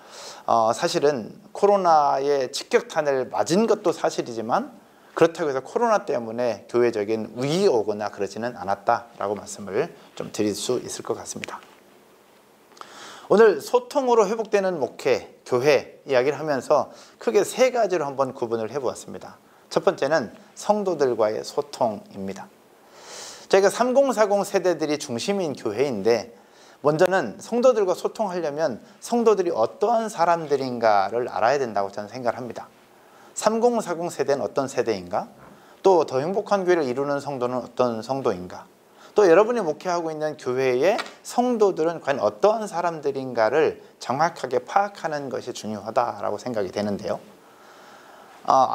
사실은 코로나의 직격탄을 맞은 것도 사실이지만 그렇다고 해서 코로나 때문에 교회적인 위기 오거나 그러지는 않았다라고 말씀을 좀 드릴 수 있을 것 같습니다. 오늘 소통으로 회복되는 목회, 교회 이야기를 하면서 크게 3가지로 한번 구분을 해보았습니다. 첫 번째는 성도들과의 소통입니다. 저희가 3040 세대들이 중심인 교회인데 먼저는 성도들과 소통하려면 성도들이 어떠한 사람들인가를 알아야 된다고 저는 생각을 합니다. 3040 세대는 어떤 세대인가? 또 더 행복한 교회를 이루는 성도는 어떤 성도인가? 또 여러분이 목회하고 있는 교회의 성도들은 과연 어떠한 사람들인가를 정확하게 파악하는 것이 중요하다고 생각이 되는데요.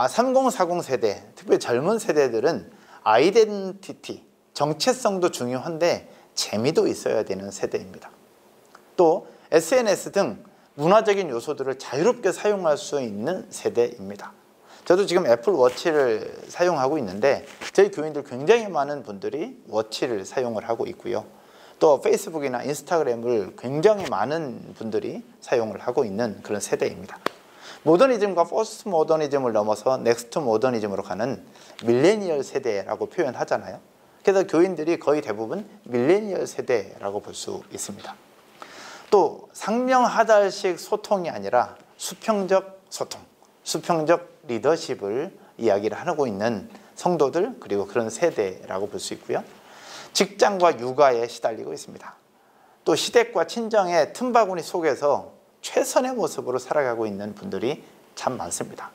3040 세대, 특별히 젊은 세대들은 아이덴티티, 정체성도 중요한데 재미도 있어야 되는 세대입니다. 또 SNS 등 문화적인 요소들을 자유롭게 사용할 수 있는 세대입니다. 저도 지금 애플 워치를 사용하고 있는데 저희 교인들 굉장히 많은 분들이 워치를 사용을 하고 있고요. 또 페이스북이나 인스타그램을 굉장히 많은 분들이 사용을 하고 있는 그런 세대입니다. 모더니즘과 포스트 모더니즘을 넘어서 넥스트 모더니즘으로 가는 밀레니얼 세대라고 표현하잖아요. 그래서 교인들이 거의 대부분 밀레니얼 세대라고 볼 수 있습니다. 또 상명하달식 소통이 아니라 수평적 소통, 수평적 리더십을 이야기를 하고 있는 성도들 그리고 그런 세대라고 볼 수 있고요. 직장과 육아에 시달리고 있습니다. 또 시댁과 친정의 틈바구니 속에서 최선의 모습으로 살아가고 있는 분들이 참 많습니다.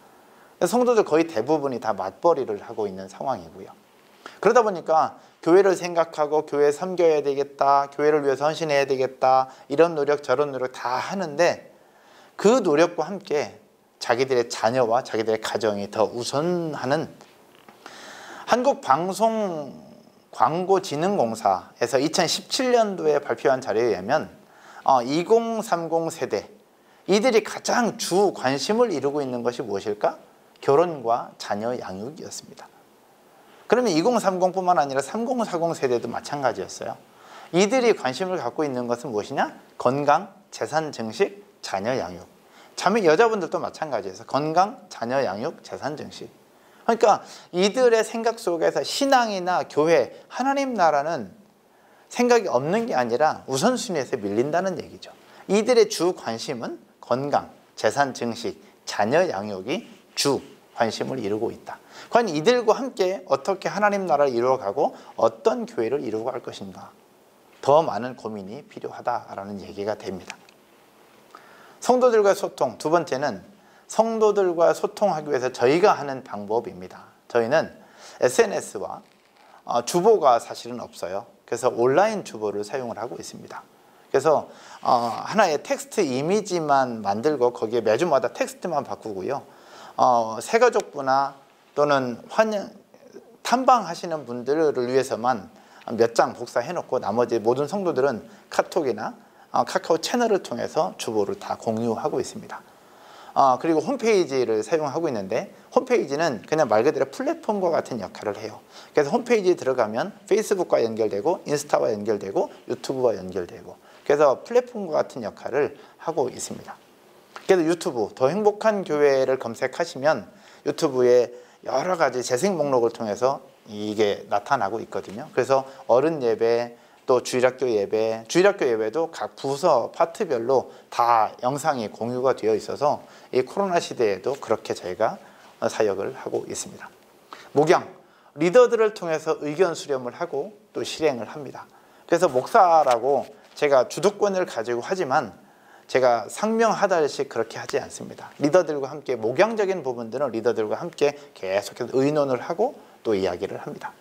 성도들 거의 대부분이 다 맞벌이를 하고 있는 상황이고요. 그러다 보니까 교회를 생각하고 교회 섬겨야 되겠다, 교회를 위해서 헌신해야 되겠다, 이런 노력 저런 노력 다 하는데 그 노력과 함께 자기들의 자녀와 자기들의 가정이 더 우선하는 한국방송광고진흥공사에서 2017년도에 발표한 자료에 의하면 2030 세대 이들이 가장 주 관심을 이루고 있는 것이 무엇일까? 결혼과 자녀 양육이었습니다. 그러면 2030뿐만 아니라 3040 세대도 마찬가지였어요. 이들이 관심을 갖고 있는 것은 무엇이냐? 건강, 재산 증식, 자녀 양육. 여자분들도 마찬가지예요. 건강, 자녀 양육, 재산 증식. 그러니까 이들의 생각 속에서 신앙이나 교회, 하나님 나라는 생각이 없는 게 아니라 우선순위에서 밀린다는 얘기죠. 이들의 주 관심은 건강, 재산 증식, 자녀 양육이 주 관심을 이루고 있다. 과연 이들과 함께 어떻게 하나님 나라를 이루어가고 어떤 교회를 이루고 갈 것인가? 더 많은 고민이 필요하다라는 얘기가 됩니다. 성도들과 소통, 두 번째는 성도들과 소통하기 위해서 저희가 하는 방법입니다. 저희는 SNS와 주보가 사실은 없어요. 그래서 온라인 주보를 사용을 하고 있습니다. 그래서 하나의 텍스트 이미지만 만들고 거기에 매주마다 텍스트만 바꾸고요. 새가족부나 또는 탐방하시는 분들을 위해서만 몇 장 복사해놓고 나머지 모든 성도들은 카톡이나 카카오 채널을 통해서 주보를 다 공유하고 있습니다. 그리고 홈페이지를 사용하고 있는데 홈페이지는 그냥 말 그대로 플랫폼과 같은 역할을 해요. 그래서 홈페이지에 들어가면 페이스북과 연결되고 인스타와 연결되고 유튜브와 연결되고 그래서 플랫폼과 같은 역할을 하고 있습니다. 그래서 유튜브 더 행복한 교회를 검색하시면 유튜브에 여러 가지 재생 목록을 통해서 이게 나타나고 있거든요. 그래서 어른 예배, 또 주일학교 예배도 각 부서 파트별로 다 영상이 공유가 되어 있어서 이 코로나 시대에도 그렇게 저희가 사역을 하고 있습니다. 목양, 리더들을 통해서 의견 수렴을 하고 또 실행을 합니다. 그래서 목사라고 제가 주도권을 가지고 하지만 제가 상명하달씩 그렇게 하지 않습니다. 리더들과 함께 목양적인 부분들은 리더들과 함께 계속해서 의논을 하고 또 이야기를 합니다.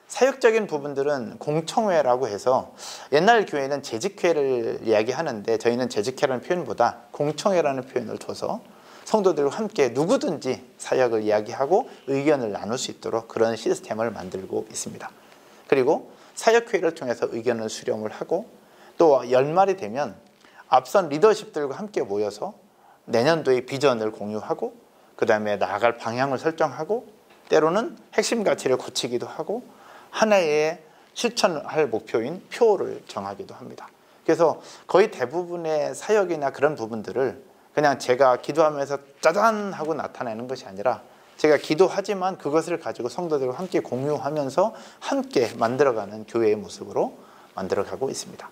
사역적인 부분들은 공청회라고 해서 옛날 교회는 재직회를 이야기하는데 저희는 재직회라는 표현보다 공청회라는 표현을 둬서 성도들과 함께 누구든지 사역을 이야기하고 의견을 나눌 수 있도록 그런 시스템을 만들고 있습니다. 그리고 사역회를 통해서 의견을 수렴을 하고 또 연말이 되면 앞선 리더십들과 함께 모여서 내년도의 비전을 공유하고 그 다음에 나아갈 방향을 설정하고 때로는 핵심 가치를 고치기도 하고 하나의 실천할 목표인 표를 정하기도 합니다. 그래서 거의 대부분의 사역이나 그런 부분들을 그냥 제가 기도하면서 짜잔 하고 나타내는 것이 아니라 제가 기도하지만 그것을 가지고 성도들과 함께 공유하면서 함께 만들어가는 교회의 모습으로 만들어가고 있습니다.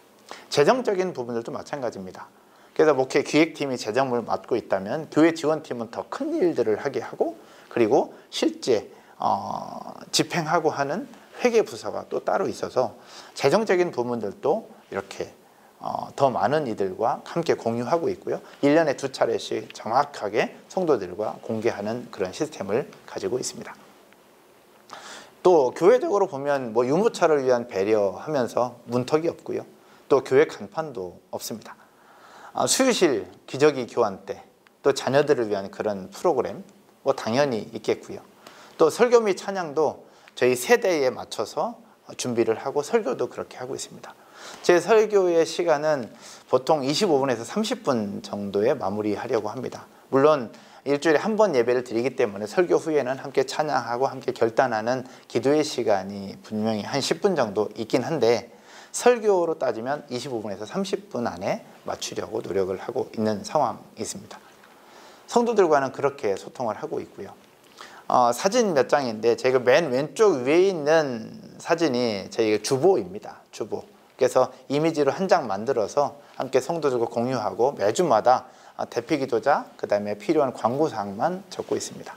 재정적인 부분들도 마찬가지입니다. 그래서 목회 기획팀이 재정을 맡고 있다면 교회 지원팀은 더 큰 일들을 하게 하고 그리고 실제 집행하고 하는 회계부서가 또 따로 있어서 재정적인 부분들도 이렇게 더 많은 이들과 함께 공유하고 있고요. 1년에 2차례씩 정확하게 성도들과 공개하는 그런 시스템을 가지고 있습니다. 또 교회적으로 보면 뭐 유모차를 위한 배려하면서 문턱이 없고요. 또 교회 간판도 없습니다. 수유실 기저귀 교환 때 또 자녀들을 위한 그런 프로그램 뭐 당연히 있겠고요. 또 설교 및 찬양도 저희 세대에 맞춰서 준비를 하고 설교도 그렇게 하고 있습니다. 제 설교의 시간은 보통 25분에서 30분 정도에 마무리하려고 합니다. 물론 일주일에 한 번 예배를 드리기 때문에 설교 후에는 함께 찬양하고 함께 결단하는 기도의 시간이 분명히 한 10분 정도 있긴 한데 설교로 따지면 25분에서 30분 안에 맞추려고 노력을 하고 있는 상황이 있습니다. 성도들과는 그렇게 소통을 하고 있고요. 사진 몇 장인데 제가 맨 왼쪽 위에 있는 사진이 저희 주보입니다. 주보. 그래서 이미지로 한 장 만들어서 함께 성도들과 공유하고 매주마다 대피기도자 그 다음에 필요한 광고사항만 적고 있습니다.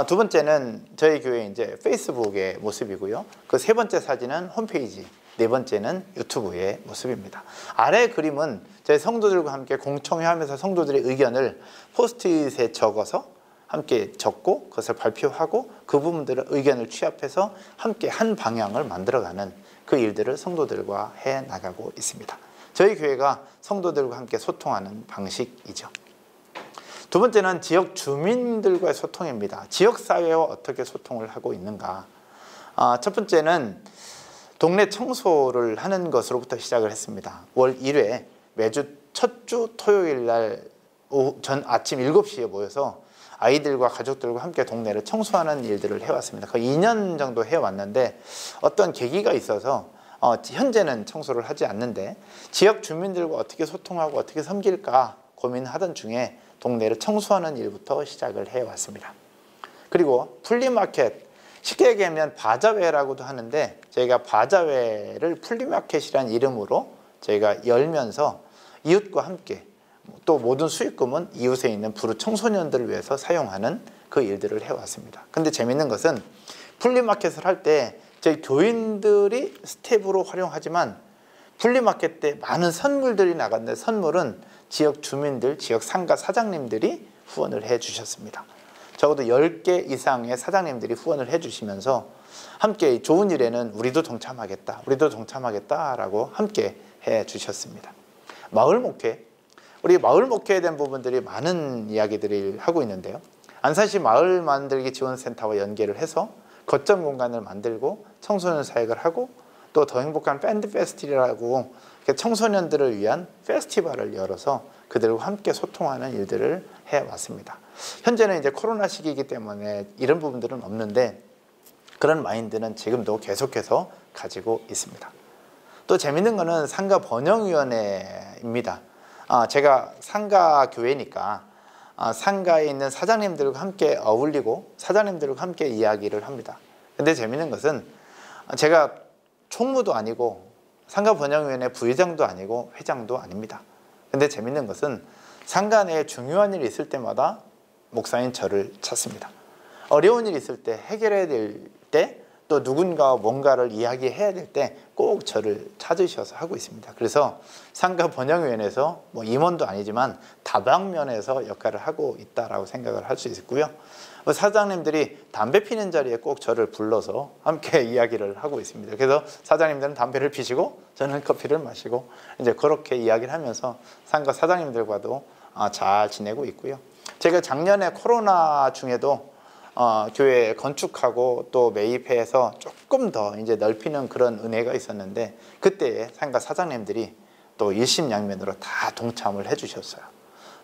두 번째는 저희 교회 이제 페이스북의 모습이고요. 그 세 번째 사진은 홈페이지, 네 번째는 유튜브의 모습입니다. 아래 그림은 저희 성도들과 함께 공청회하면서 성도들의 의견을 포스트잇에 적어서 함께 적고 그것을 발표하고 그 부분들의 의견을 취합해서 함께 한 방향을 만들어가는 그 일들을 성도들과 해나가고 있습니다. 저희 교회가 성도들과 함께 소통하는 방식이죠. 두 번째는 지역 주민들과의 소통입니다. 지역사회와 어떻게 소통을 하고 있는가. 첫 번째는 동네 청소를 하는 것으로부터 시작을 했습니다. 월 1회 매주 첫 주 토요일 날 아침 7시에 모여서 아이들과 가족들과 함께 동네를 청소하는 일들을 해왔습니다. 거의 2년 정도 해왔는데 어떤 계기가 있어서 현재는 청소를 하지 않는데 지역 주민들과 어떻게 소통하고 어떻게 섬길까 고민하던 중에 동네를 청소하는 일부터 시작을 해왔습니다. 그리고 플리마켓, 쉽게 얘기하면 바자회라고도 하는데 저희가 바자회를 플리마켓이라는 이름으로 저희가 열면서 이웃과 함께 또 모든 수익금은 이웃에 있는 부르 청소년들을 위해서 사용하는 그 일들을 해왔습니다. 근데 재밌는 것은 플리마켓을 할 때 저희 교인들이 스텝으로 활용하지만 플리마켓 때 많은 선물들이 나갔는데 선물은 지역 주민들, 지역 상가 사장님들이 후원을 해 주셨습니다. 적어도 10개 이상의 사장님들이 후원을 해 주시면서 함께 좋은 일에는 우리도 동참하겠다라고 함께 해 주셨습니다. 마을 목회, 우리 마을 목회에 대한 부분들이 많은 이야기들을 하고 있는데요. 안산시 마을 만들기 지원센터와 연계를 해서 거점 공간을 만들고 청소년 사역을 하고 또 더 행복한 밴드 페스티벌이라고 청소년들을 위한 페스티벌을 열어서 그들과 함께 소통하는 일들을 해왔습니다. 현재는 이제 코로나 시기이기 때문에 이런 부분들은 없는데 그런 마인드는 지금도 계속해서 가지고 있습니다. 또 재밌는 거는 상가 번영위원회입니다. 제가 상가 교회니까 상가에 있는 사장님들과 함께 어울리고 사장님들과 함께 이야기를 합니다. 근데 재밌는 것은 제가 총무도 아니고 상가번영위원회 부회장도 아니고 회장도 아닙니다. 근데 재밌는 것은 상가 내에 중요한 일이 있을 때마다 목사인 저를 찾습니다. 어려운 일이 있을 때, 해결해야 될 때, 또 누군가 뭔가를 이야기해야 될 때 꼭 저를 찾으셔서 하고 있습니다. 그래서 상가번영위원회에서 뭐 임원도 아니지만 다방면에서 역할을 하고 있다라고 생각을 할 수 있고요. 사장님들이 담배 피는 자리에 꼭 저를 불러서 함께 이야기를 하고 있습니다. 그래서 사장님들은 담배를 피시고 저는 커피를 마시고 이제 그렇게 이야기를 하면서 상가 사장님들과도 잘 지내고 있고요. 제가 작년에 코로나 중에도 교회 건축하고 또 매입해서 조금 더 이제 넓히는 그런 은혜가 있었는데 그때 상가 사장님들이 또 일심양면으로 다 동참을 해주셨어요.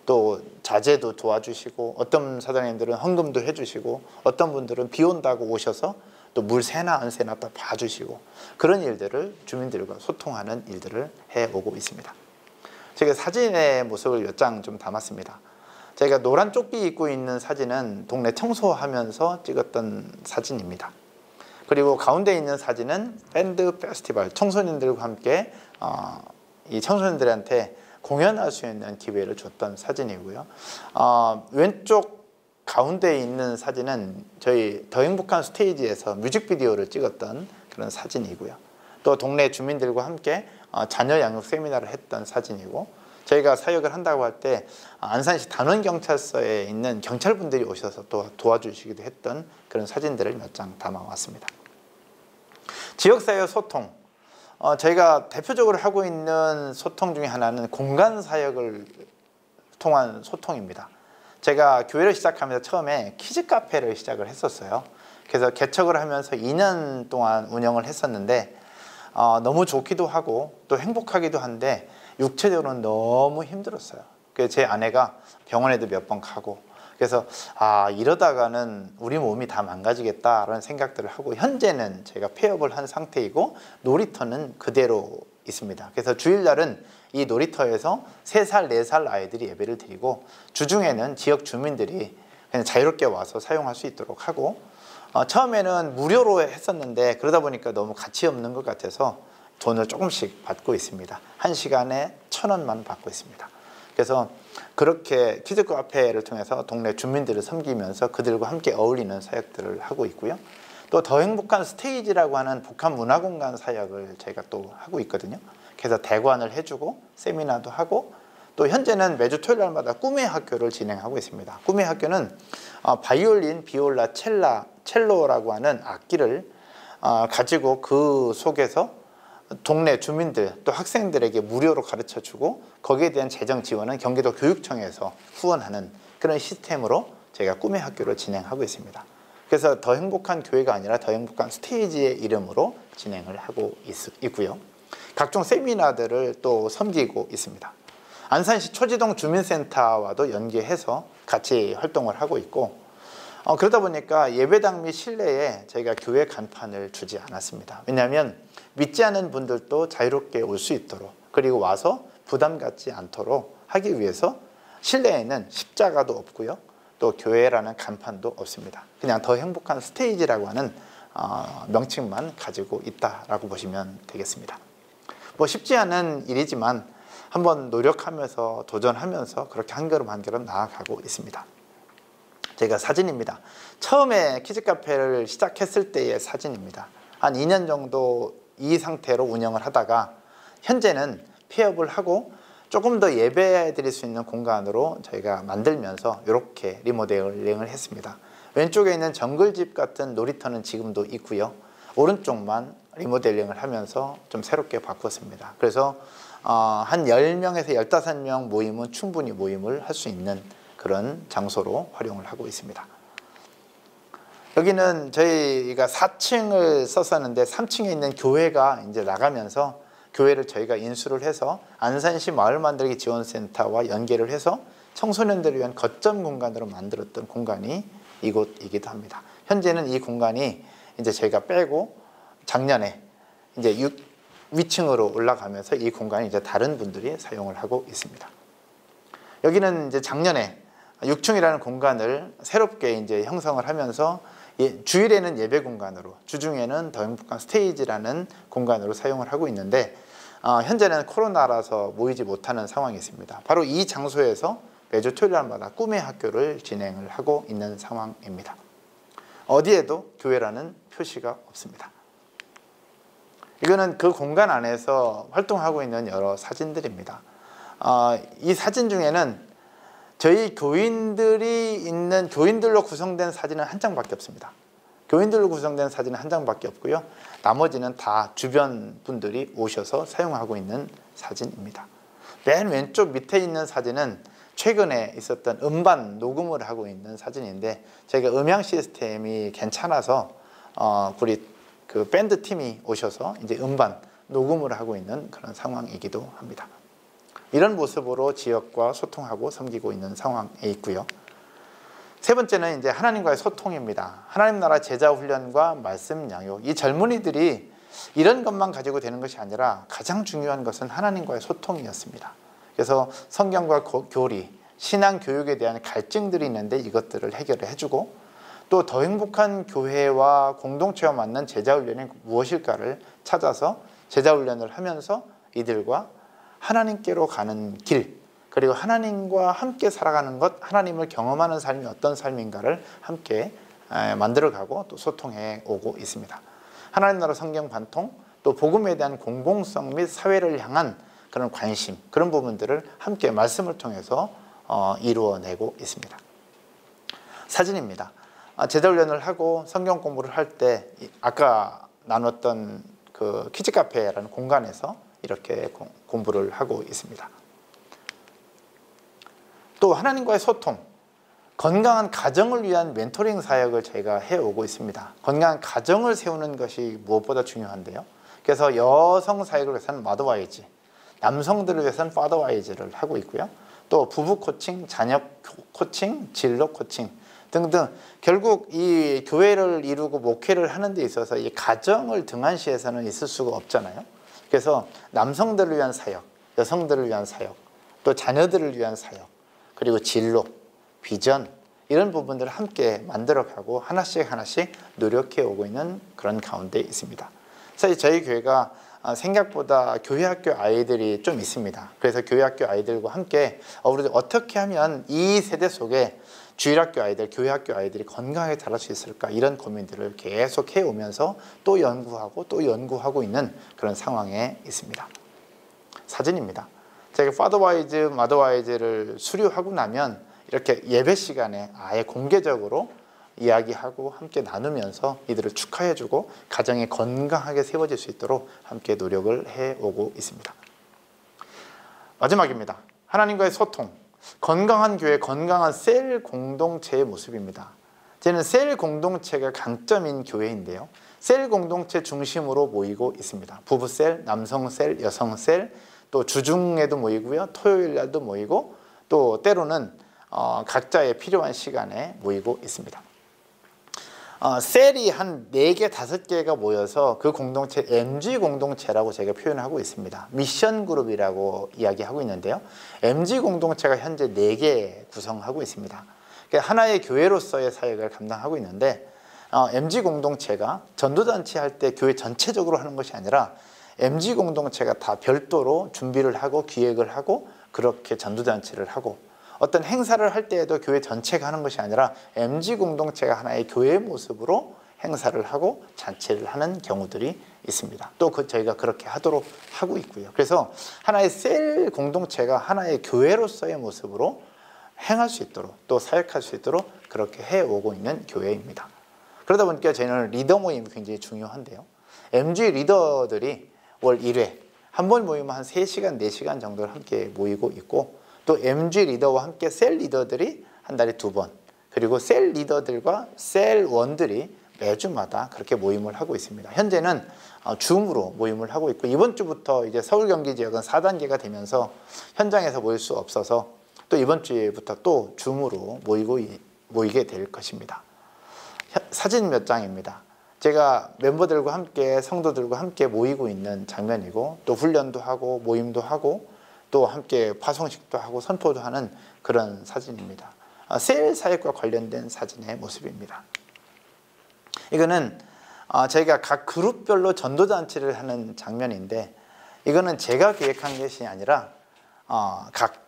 또 자재도 도와주시고 어떤 사장님들은 헌금도 해주시고 어떤 분들은 비 온다고 오셔서 또 물 새나 안 새나 다 봐주시고 그런 일들을 주민들과 소통하는 일들을 해오고 있습니다. 제가 사진의 모습을 몇 장 좀 담았습니다. 제가 노란 조끼 입고 있는 사진은 동네 청소하면서 찍었던 사진입니다. 그리고 가운데 있는 사진은 밴드 페스티벌 청소년들과 함께 이 청소년들한테 공연할 수 있는 기회를 줬던 사진이고요. 왼쪽 가운데 있는 사진은 저희 더 행복한 스테이지에서 뮤직비디오를 찍었던 그런 사진이고요. 또 동네 주민들과 함께 자녀 양육 세미나를 했던 사진이고 저희가 사역을 한다고 할 때 안산시 단원경찰서에 있는 경찰분들이 오셔서 또 도와주시기도 했던 그런 사진들을 몇 장 담아왔습니다. 지역사회 소통, 저희가 대표적으로 하고 있는 소통 중에 하나는 공간 사역을 통한 소통입니다. 제가 교회를 시작하면서 처음에 키즈 카페를 시작을 했었어요. 그래서 개척을 하면서 2년 동안 운영을 했었는데 너무 좋기도 하고 또 행복하기도 한데 육체적으로는 너무 힘들었어요. 그래서 제 아내가 병원에도 몇 번 가고 그래서 이러다가는 우리 몸이 다 망가지겠다라는 생각들을 하고 현재는 제가 폐업을 한 상태이고 놀이터는 그대로 있습니다. 그래서 주일날은 이 놀이터에서 3살, 4살 아이들이 예배를 드리고 주중에는 지역 주민들이 그냥 자유롭게 와서 사용할 수 있도록 하고 처음에는 무료로 했었는데 그러다 보니까 너무 가치 없는 것 같아서 돈을 조금씩 받고 있습니다. 1시간에 1,000원만 받고 있습니다. 그래서 그렇게 키즈 카페를 통해서 동네 주민들을 섬기면서 그들과 함께 어울리는 사역들을 하고 있고요. 또 더 행복한 스테이지라고 하는 복합 문화공간 사역을 저희가 또 하고 있거든요. 그래서 대관을 해주고 세미나도 하고 또 현재는 매주 토요일 날마다 꿈의 학교를 진행하고 있습니다. 꿈의 학교는 바이올린, 비올라, 첼로라고 하는 악기를 가지고 그 속에서 동네 주민들 또 학생들에게 무료로 가르쳐주고 거기에 대한 재정 지원은 경기도 교육청에서 후원하는 그런 시스템으로 저희가 꿈의 학교를 진행하고 있습니다. 그래서 더 행복한 교회가 아니라 더 행복한 스테이지의 이름으로 진행을 하고 있고요. 각종 세미나들을 또 섬기고 있습니다. 안산시 초지동 주민센터와도 연계해서 같이 활동을 하고 있고 그러다 보니까 예배당 및 실내에 저희가 교회 간판을 주지 않았습니다. 왜냐하면 믿지 않는 분들도 자유롭게 올 수 있도록 그리고 와서 부담 갖지 않도록 하기 위해서 실내에는 십자가도 없고요. 또 교회라는 간판도 없습니다. 그냥 더 행복한 스테이지라고 하는 명칭만 가지고 있다라고 보시면 되겠습니다. 뭐 쉽지 않은 일이지만 한번 노력하면서 도전하면서 그렇게 한 걸음 한 걸음 나아가고 있습니다. 제가 사진입니다. 처음에 키즈카페를 시작했을 때의 사진입니다. 한 2년 정도 이 상태로 운영을 하다가 현재는 폐업을 하고 조금 더 예배 드릴 수 있는 공간으로 저희가 만들면서 이렇게 리모델링을 했습니다. 왼쪽에 있는 정글집 같은 놀이터는 지금도 있고요. 오른쪽만 리모델링을 하면서 좀 새롭게 바꿨습니다. 그래서 한 10명에서 15명 모임은 충분히 모임을 할 수 있는 그런 장소로 활용을 하고 있습니다. 여기는 저희가 4층을 썼었는데 3층에 있는 교회가 이제 나가면서 교회를 저희가 인수를 해서 안산시 마을만들기 지원센터와 연계를 해서 청소년들을 위한 거점 공간으로 만들었던 공간이 이곳이기도 합니다. 현재는 이 공간이 이제 저희가 빼고 작년에 이제 위층으로 올라가면서 이 공간이 이제 다른 분들이 사용을 하고 있습니다. 여기는 이제 작년에 6층이라는 공간을 새롭게 이제 형성을 하면서 주일에는 예배 공간으로, 주중에는 더 행복한 스테이지라는 공간으로 사용을 하고 있는데 현재는 코로나라서 모이지 못하는 상황이 있습니다. 바로 이 장소에서 매주 토요일 날마다 꿈의 학교를 진행을 하고 있는 상황입니다. 어디에도 교회라는 표시가 없습니다. 이거는 그 공간 안에서 활동하고 있는 여러 사진들입니다. 이 사진 중에는 저희 교인들로 구성된 사진은 한 장밖에 없습니다. 교인들로 구성된 사진은 한 장밖에 없고요. 나머지는 다 주변 분들이 오셔서 사용하고 있는 사진입니다. 맨 왼쪽 밑에 있는 사진은 최근에 있었던 음반 녹음을 하고 있는 사진인데 저희가 음향 시스템이 괜찮아서 우리 그 밴드 팀이 오셔서 이제 음반 녹음을 하고 있는 그런 상황이기도 합니다. 이런 모습으로 지역과 소통하고 섬기고 있는 상황에 있고요. 세 번째는 이제 하나님과의 소통입니다. 하나님 나라 제자 훈련과 말씀 양육. 이 젊은이들이 이런 것만 가지고 되는 것이 아니라 가장 중요한 것은 하나님과의 소통이었습니다. 그래서 성경과 교리, 신앙 교육에 대한 갈증들이 있는데 이것들을 해결을 해주고 또 더 행복한 교회와 공동체와 맞는 제자 훈련이 무엇일까를 찾아서 제자 훈련을 하면서 이들과 하나님께로 가는 길, 그리고 하나님과 함께 살아가는 것, 하나님을 경험하는 삶이 어떤 삶인가를 함께 만들어가고 또 소통해 오고 있습니다. 하나님 나라 성경 관통, 또 복음에 대한 공공성 및 사회를 향한 그런 관심, 그런 부분들을 함께 말씀을 통해서 이루어내고 있습니다. 사진입니다. 제자훈련을 하고 성경 공부를 할 때 아까 나눴던 그 키즈카페라는 공간에서 이렇게 공부를 하고 있습니다. 또 하나님과의 소통, 건강한 가정을 위한 멘토링 사역을 저희가 해오고 있습니다. 건강한 가정을 세우는 것이 무엇보다 중요한데요. 그래서 여성 사역을 위해서는 마더와이즈, 남성들을 위해서는 파더와이즈를 하고 있고요. 또 부부 코칭, 자녀 코칭, 진로 코칭 등등 결국 이 교회를 이루고 목회를 하는 데 있어서 이 가정을 등한시해서는 있을 수가 없잖아요. 그래서 남성들을 위한 사역, 여성들을 위한 사역, 또 자녀들을 위한 사역, 그리고 진로, 비전 이런 부분들을 함께 만들어가고 하나씩 노력해 오고 있는 그런 가운데 있습니다. 사실 저희 교회가 생각보다 교회학교 아이들이 좀 있습니다. 그래서 교회학교 아이들과 함께 우리 어떻게 하면 이 세대 속에 주일학교 아이들, 교회학교 아이들이 건강하게 자랄 수 있을까 이런 고민들을 계속 해오면서 또 연구하고 있는 그런 상황에 있습니다. 사진입니다. 제가 파더와이즈, 마더와이즈를 수료하고 나면 이렇게 예배 시간에 아예 공개적으로 이야기하고 함께 나누면서 이들을 축하해주고 가정이 건강하게 세워질 수 있도록 함께 노력을 해오고 있습니다. 마지막입니다. 하나님과의 소통, 건강한 교회, 건강한 셀 공동체의 모습입니다. 저는 셀 공동체가 강점인 교회인데요. 셀 공동체 중심으로 모이고 있습니다. 부부셀, 남성셀, 여성셀, 또 주중에도 모이고요. 토요일 날도 모이고 또 때로는 각자의 필요한 시간에 모이고 있습니다. 셀이 한 4개, 5개가 모여서 그 공동체 MG 공동체라고 제가 표현하고 있습니다. 미션 그룹이라고 이야기하고 있는데요. MG 공동체가 현재 4개 구성하고 있습니다. 하나의 교회로서의 사역을 감당하고 있는데 MG 공동체가 전도잔치 할 때 교회 전체적으로 하는 것이 아니라 MG 공동체가 다 별도로 준비를 하고 기획을 하고 그렇게 전도잔치를 하고 어떤 행사를 할 때에도 교회 전체가 하는 것이 아니라 MG 공동체가 하나의 교회의 모습으로 행사를 하고 잔치를 하는 경우들이 있습니다. 또 저희가 그렇게 하도록 하고 있고요. 그래서 하나의 셀 공동체가 하나의 교회로서의 모습으로 행할 수 있도록 또 사역할 수 있도록 그렇게 해오고 있는 교회입니다. 그러다 보니까 저희는 리더 모임이 굉장히 중요한데요. MG 리더들이 월 1회 한 번 모이면 한 3시간, 4시간 정도를 함께 모이고 있고 또 MG 리더와 함께 셀 리더들이 한 달에 2번 그리고 셀 리더들과 셀원들이 매주마다 그렇게 모임을 하고 있습니다. 현재는 줌으로 모임을 하고 있고 이번 주부터 이제 서울 경기 지역은 4단계가 되면서 현장에서 모일 수 없어서 또 이번 주부터 또 줌으로 모이게 될 것입니다. 사진 몇 장입니다. 제가 멤버들과 함께 성도들과 함께 모이고 있는 장면이고 또 훈련도 하고 모임도 하고 또 함께 파송식도 하고 선포도 하는 그런 사진입니다. 셀 사역과 관련된 사진의 모습입니다. 이거는 저희가 각 그룹별로 전도잔치를 하는 장면인데, 이거는 제가 기획한 것이 아니라 각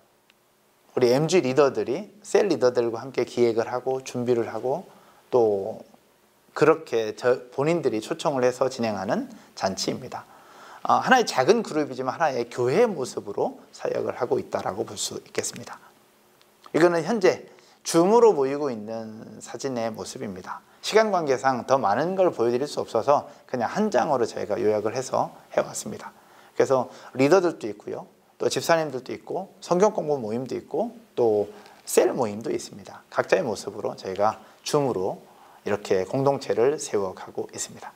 우리 MG 리더들이 셀 리더들과 함께 기획을 하고 준비를 하고 또 그렇게 본인들이 초청을 해서 진행하는 잔치입니다. 하나의 작은 그룹이지만 하나의 교회의 모습으로 사역을 하고 있다라고 볼 수 있겠습니다. 이거는 현재 줌으로 모이고 있는 사진의 모습입니다. 시간 관계상 더 많은 걸 보여드릴 수 없어서 그냥 한 장으로 저희가 요약을 해서 해왔습니다. 그래서 리더들도 있고요, 또 집사님들도 있고, 성경 공부 모임도 있고, 또 셀 모임도 있습니다. 각자의 모습으로 저희가 줌으로 이렇게 공동체를 세워가고 있습니다.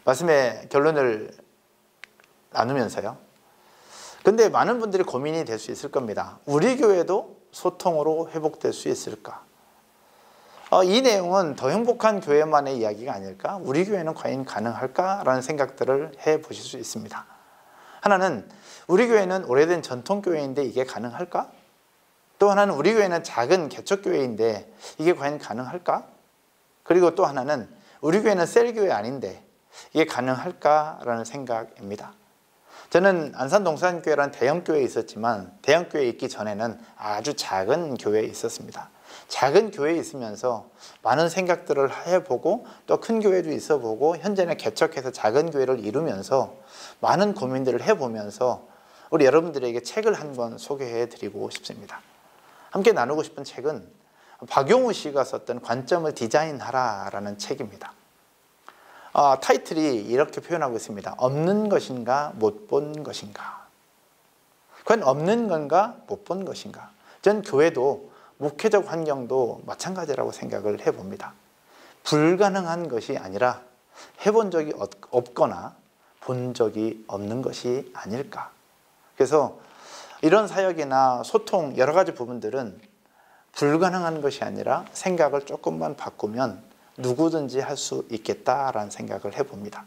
말씀의 결론을 나누면서요, 근데 많은 분들이 고민이 될 수 있을 겁니다. 우리 교회도 소통으로 회복될 수 있을까? 이 내용은 더 행복한 교회만의 이야기가 아닐까? 우리 교회는 과연 가능할까라는 생각들을 해보실 수 있습니다. 하나는 우리 교회는 오래된 전통교회인데 이게 가능할까? 또 하나는 우리 교회는 작은 개척교회인데 이게 과연 가능할까? 그리고 또 하나는 우리 교회는 셀교회 아닌데 이게 가능할까라는 생각입니다. 저는 안산동산교회라는 대형교회에 있었지만 대형교회에 있기 전에는 아주 작은 교회에 있었습니다. 작은 교회에 있으면서 많은 생각들을 해보고 또 큰 교회도 있어보고 현재는 개척해서 작은 교회를 이루면서 많은 고민들을 해보면서 우리 여러분들에게 책을 한 권 소개해드리고 싶습니다. 함께 나누고 싶은 책은 박용우 씨가 썼던 관점을 디자인하라라는 책입니다. 타이틀이 이렇게 표현하고 있습니다. 없는 것인가 못 본 것인가. 과연 없는 건가 못 본 것인가. 전 교회도 목회적 환경도 마찬가지라고 생각을 해봅니다. 불가능한 것이 아니라 해본 적이 없거나 본 적이 없는 것이 아닐까. 그래서 이런 사역이나 소통 여러 가지 부분들은 불가능한 것이 아니라 생각을 조금만 바꾸면 누구든지 할 수 있겠다라는 생각을 해봅니다.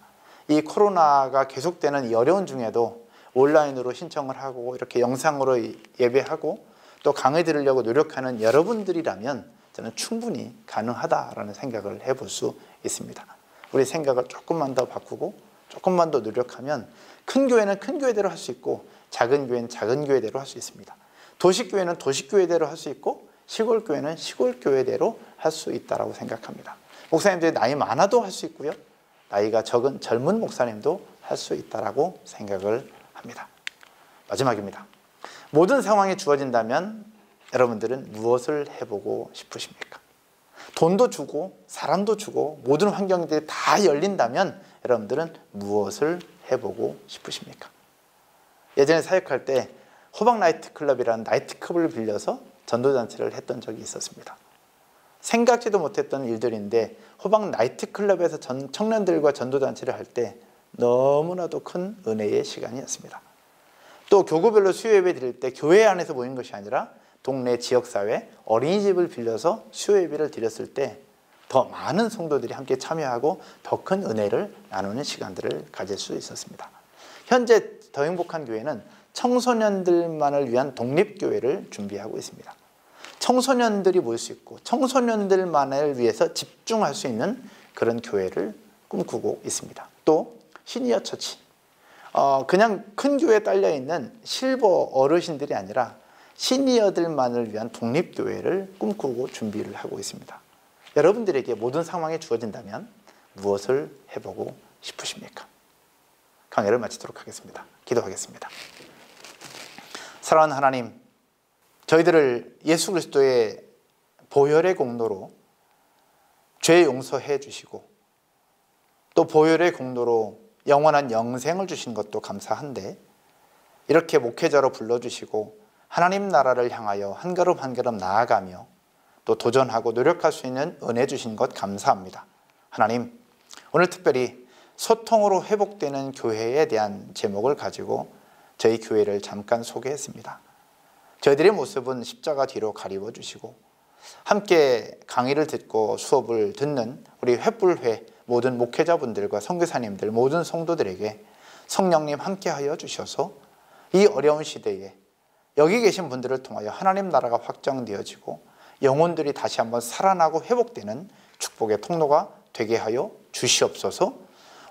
이 코로나가 계속되는 이 어려운 중에도 온라인으로 신청을 하고 이렇게 영상으로 예배하고 또 강의 들으려고 노력하는 여러분들이라면 저는 충분히 가능하다라는 생각을 해볼 수 있습니다. 우리 생각을 조금만 더 바꾸고 조금만 더 노력하면 큰 교회는 큰 교회대로 할 수 있고 작은 교회는 작은 교회대로 할 수 있습니다. 도시교회는 도시교회대로 할 수 있고 시골교회는 시골교회대로 할 수 있다고 생각합니다. 목사님들이 나이 많아도 할 수 있고요, 나이가 적은 젊은 목사님도 할 수 있다고 생각을 합니다. 마지막입니다. 모든 상황이 주어진다면 여러분들은 무엇을 해보고 싶으십니까? 돈도 주고 사람도 주고 모든 환경들이 다 열린다면 여러분들은 무엇을 해보고 싶으십니까? 예전에 사역할 때 호박 나이트클럽이라는 나이트클럽을 빌려서 전도잔치를 했던 적이 있었습니다. 생각지도 못했던 일들인데 호박 나이트클럽에서 청년들과 전도잔치를 할 때 너무나도 큰 은혜의 시간이었습니다. 또 교구별로 수요예배 드릴 때 교회 안에서 모인 것이 아니라 동네 지역사회 어린이집을 빌려서 수요예배를 드렸을 때 더 많은 성도들이 함께 참여하고 더 큰 은혜를 나누는 시간들을 가질 수 있었습니다. 현재 더 행복한 교회는 청소년들만을 위한 독립교회를 준비하고 있습니다. 청소년들이 모일 수 있고 청소년들만을 위해서 집중할 수 있는 그런 교회를 꿈꾸고 있습니다. 또 시니어 처치, 그냥 큰 교회에 딸려있는 실버 어르신들이 아니라 시니어들만을 위한 독립교회를 꿈꾸고 준비를 하고 있습니다. 여러분들에게 모든 상황이 주어진다면 무엇을 해보고 싶으십니까? 강의를 마치도록 하겠습니다. 기도하겠습니다. 사랑하는 하나님, 저희들을 예수 그리스도의 보혈의 공로로 죄 용서해 주시고 또 보혈의 공로로 영원한 영생을 주신 것도 감사한데 이렇게 목회자로 불러주시고 하나님 나라를 향하여 한 걸음 한 걸음 나아가며 또 도전하고 노력할 수 있는 은혜 주신 것 감사합니다. 하나님, 오늘 특별히 소통으로 회복되는 교회에 대한 제목을 가지고 저희 교회를 잠깐 소개했습니다. 저희들의 모습은 십자가 뒤로 가리워 주시고 함께 강의를 듣고 수업을 듣는 우리 횃불회 모든 목회자분들과 선교사님들 모든 성도들에게 성령님 함께하여 주셔서 이 어려운 시대에 여기 계신 분들을 통하여 하나님 나라가 확장되어지고 영혼들이 다시 한번 살아나고 회복되는 축복의 통로가 되게 하여 주시옵소서.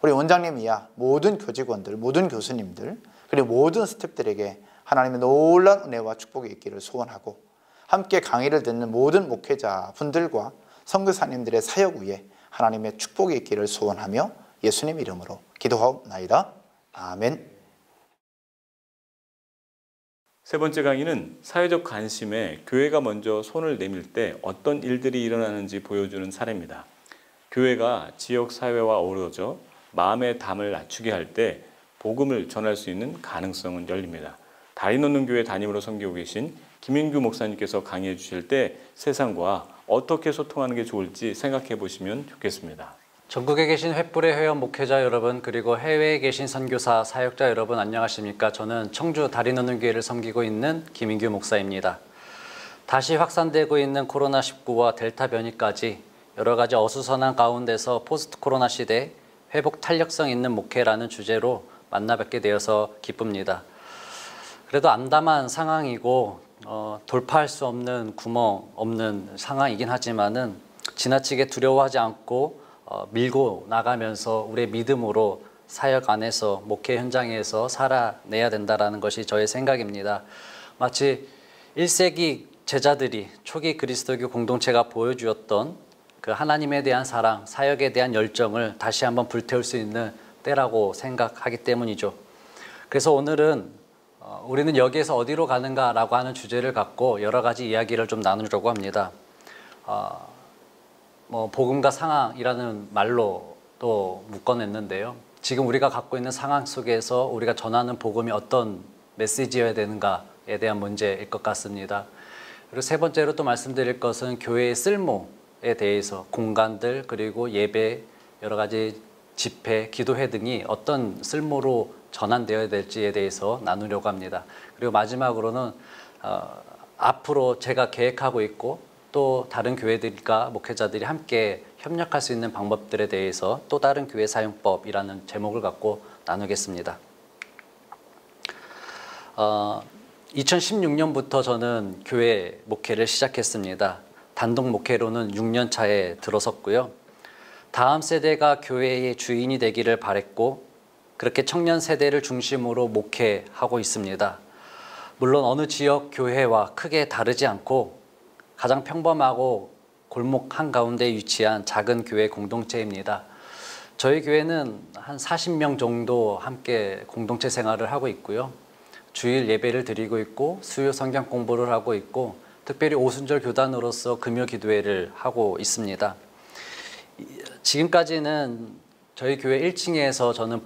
우리 원장님이야 모든 교직원들, 모든 교수님들, 그리고 모든 스태프들에게 하나님의 놀라운 은혜와 축복이 있기를 소원하고, 함께 강의를 듣는 모든 목회자 분들과 선교사님들의 사역 위에 하나님의 축복이 있기를 소원하며 예수님 이름으로 기도하옵나이다. 아멘. 세 번째 강의는 사회적 관심에 교회가 먼저 손을 내밀 때 어떤 일들이 일어나는지 보여주는 사례입니다. 교회가 지역 사회와 어우러져 마음의 담을 낮추게 할 때 복음을 전할 수 있는 가능성은 열립니다. 다리 놓는 교회 담임으로 섬기고 계신 김인규 목사님께서 강의해 주실 때 세상과 어떻게 소통하는 게 좋을지 생각해 보시면 좋겠습니다. 전국에 계신 횃불의 회원 목회자 여러분, 그리고 해외에 계신 선교사, 사역자 여러분 안녕하십니까? 저는 청주 다리 놓는 교회를 섬기고 있는 김인규 목사입니다. 다시 확산되고 있는 코로나19와 델타 변이까지 여러 가지 어수선한 가운데서 포스트 코로나 시대 회복 탄력성 있는 목회라는 주제로 만나 뵙게 되어서 기쁩니다. 그래도 암담한 상황이고 돌파할 수 없는 구멍 없는 상황이긴 하지만은 지나치게 두려워하지 않고 밀고 나가면서 우리의 믿음으로 사역 안에서 목회 현장에서 살아내야 된다는 것이 저의 생각입니다. 마치 1세기 제자들이 초기 그리스도교 공동체가 보여주었던 그 하나님에 대한 사랑, 사역에 대한 열정을 다시 한번 불태울 수 있는 때라고 생각하기 때문이죠. 그래서 오늘은 우리는 여기에서 어디로 가는가라고 하는 주제를 갖고 여러 가지 이야기를 좀 나누려고 합니다. 복음과 상황이라는 말로 또 묶어냈는데요. 지금 우리가 갖고 있는 상황 속에서 우리가 전하는 복음이 어떤 메시지여야 되는가에 대한 문제일 것 같습니다. 그리고 세 번째로 또 말씀드릴 것은 교회의 쓸모에 대해서 공간들, 그리고 예배, 여러 가지 집회, 기도회 등이 어떤 쓸모로 전환되어야 될지에 대해서 나누려고 합니다. 그리고 마지막으로는 앞으로 제가 계획하고 있고 또 다른 교회들과 목회자들이 함께 협력할 수 있는 방법들에 대해서 또 다른 교회 사용법이라는 제목을 갖고 나누겠습니다. 2016년부터 저는 교회 목회를 시작했습니다. 단독 목회로는 6년 차에 들어섰고요. 다음 세대가 교회의 주인이 되기를 바랬고 그렇게 청년 세대를 중심으로 목회하고 있습니다. 물론 어느 지역 교회와 크게 다르지 않고 가장 평범하고 골목 한가운데 위치한 작은 교회 공동체입니다. 저희 교회는 한 40명 정도 함께 공동체 생활을 하고 있고요. 주일 예배를 드리고 있고 수요 성경 공부를 하고 있고 특별히 오순절 교단으로서 금요 기도회를 하고 있습니다. 지금까지는 저희 교회 1층에서 저는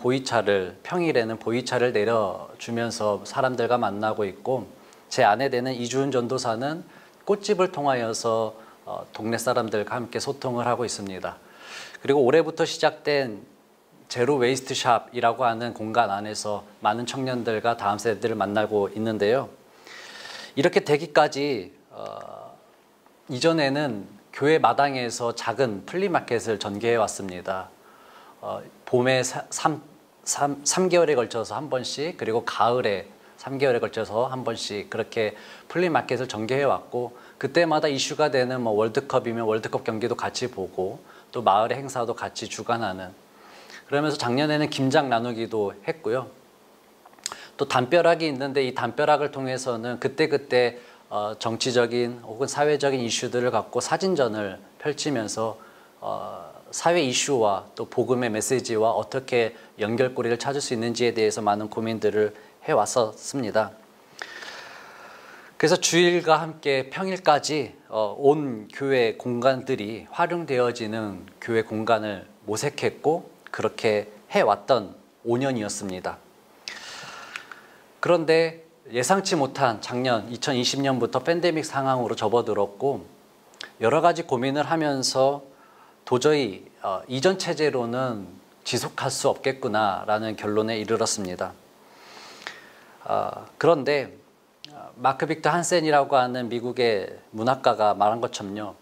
평일에는 보이차를 내려주면서 사람들과 만나고 있고 제 아내 되는 이주은 전도사는 꽃집을 통하여서 동네 사람들과 함께 소통을 하고 있습니다. 그리고 올해부터 시작된 제로 웨이스트 샵이라고 하는 공간 안에서 많은 청년들과 다음 세대들을 만나고 있는데요. 이렇게 되기까지 이전에는 교회 마당에서 작은 플리마켓을 전개해 왔습니다. 봄에 3개월에 걸쳐서 한 번씩, 그리고 가을에 3개월에 걸쳐서 한 번씩 그렇게 플리마켓을 전개해 왔고 그때마다 이슈가 되는 월드컵이면 월드컵 경기도 같이 보고 또 마을의 행사도 같이 주관하는, 그러면서 작년에는 김장 나누기도 했고요. 또 담벼락이 있는데 이 담벼락을 통해서는 그때그때 정치적인 혹은 사회적인 이슈들을 갖고 사진전을 펼치면서 사회 이슈와 또 복음의 메시지와 어떻게 연결고리를 찾을 수 있는지에 대해서 많은 고민들을 해왔었습니다. 그래서 주일과 함께 평일까지 온 교회 공간들이 활용되어지는 교회 공간을 모색했고 그렇게 해왔던 5년이었습니다. 그런데 예상치 못한 작년 2020년부터 팬데믹 상황으로 접어들었고 여러 가지 고민을 하면서 도저히 이전 체제로는 지속할 수 없겠구나라는 결론에 이르렀습니다. 그런데 마크 빅터 한센이라고 하는 미국의 문학가가 말한 것처럼요.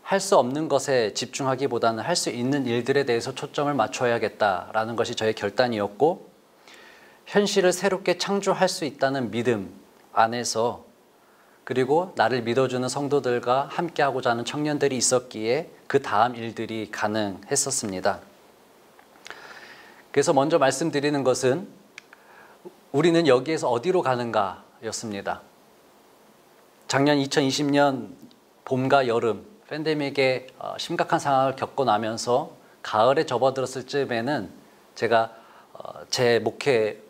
할 수 없는 것에 집중하기보다는 할 수 있는 일들에 대해서 초점을 맞춰야겠다라는 것이 저의 결단이었고 현실을 새롭게 창조할 수 있다는 믿음 안에서 그리고 나를 믿어주는 성도들과 함께하고자 하는 청년들이 있었기에 그 다음 일들이 가능했었습니다. 그래서 먼저 말씀드리는 것은 우리는 여기에서 어디로 가는가였습니다. 작년 2020년 봄과 여름 팬데믹의 심각한 상황을 겪고 나면서 가을에 접어들었을 즈음에는 제가 제 목회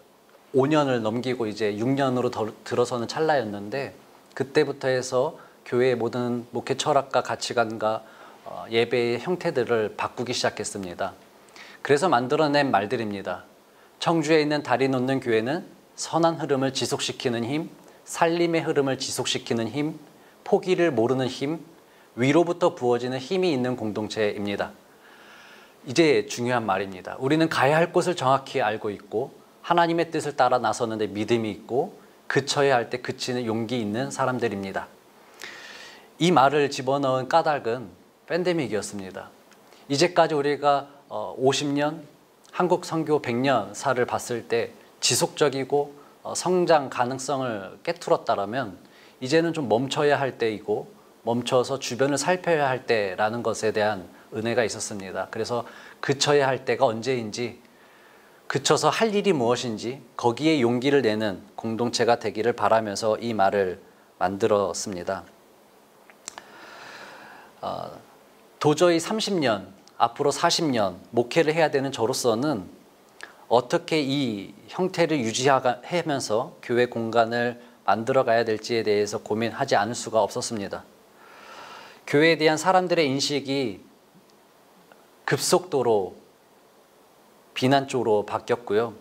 5년을 넘기고 이제 6년으로 들어서는 찰나였는데, 그때부터 해서 교회의 모든 목회 철학과 가치관과 예배의 형태들을 바꾸기 시작했습니다. 그래서 만들어낸 말들입니다. 청주에 있는 다리 놓는 교회는 선한 흐름을 지속시키는 힘, 살림의 흐름을 지속시키는 힘, 포기를 모르는 힘, 위로부터 부어지는 힘이 있는 공동체입니다. 이제 중요한 말입니다. 우리는 가야 할 곳을 정확히 알고 있고 하나님의 뜻을 따라 나서는데 믿음이 있고 그쳐야 할 때 그치는 용기 있는 사람들입니다. 이 말을 집어넣은 까닭은 팬데믹이었습니다. 이제까지 우리가 50년, 한국 선교 100년사를 봤을 때 지속적이고 성장 가능성을 깨트렸다면 이제는 좀 멈춰야 할 때이고 멈춰서 주변을 살펴야 할 때라는 것에 대한 은혜가 있었습니다. 그래서 그쳐야 할 때가 언제인지, 그쳐서 할 일이 무엇인지 거기에 용기를 내는 공동체가 되기를 바라면서 이 말을 만들었습니다. 도저히 30년, 앞으로 40년 목회를 해야 되는 저로서는 어떻게 이 형태를 유지하면서 교회 공간을 만들어가야 될지에 대해서 고민하지 않을 수가 없었습니다. 교회에 대한 사람들의 인식이 급속도로 비난 쪽으로 바뀌었고요.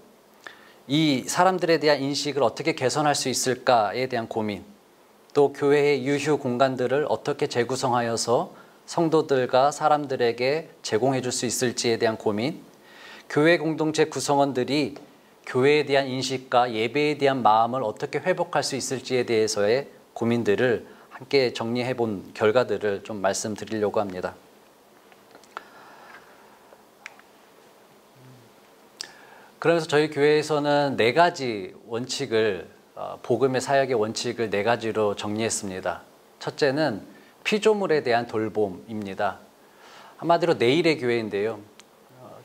이 사람들에 대한 인식을 어떻게 개선할 수 있을까에 대한 고민, 또 교회의 유휴 공간들을 어떻게 재구성하여서 성도들과 사람들에게 제공해 줄 수 있을지에 대한 고민, 교회 공동체 구성원들이 교회에 대한 인식과 예배에 대한 마음을 어떻게 회복할 수 있을지에 대해서의 고민들을 함께 정리해 본 결과들을 좀 말씀드리려고 합니다. 그러면서 저희 교회에서는 4가지 원칙을, 복음의 사역의 원칙을 4가지로 정리했습니다. 첫째는 피조물에 대한 돌봄입니다. 한마디로 내일의 교회인데요.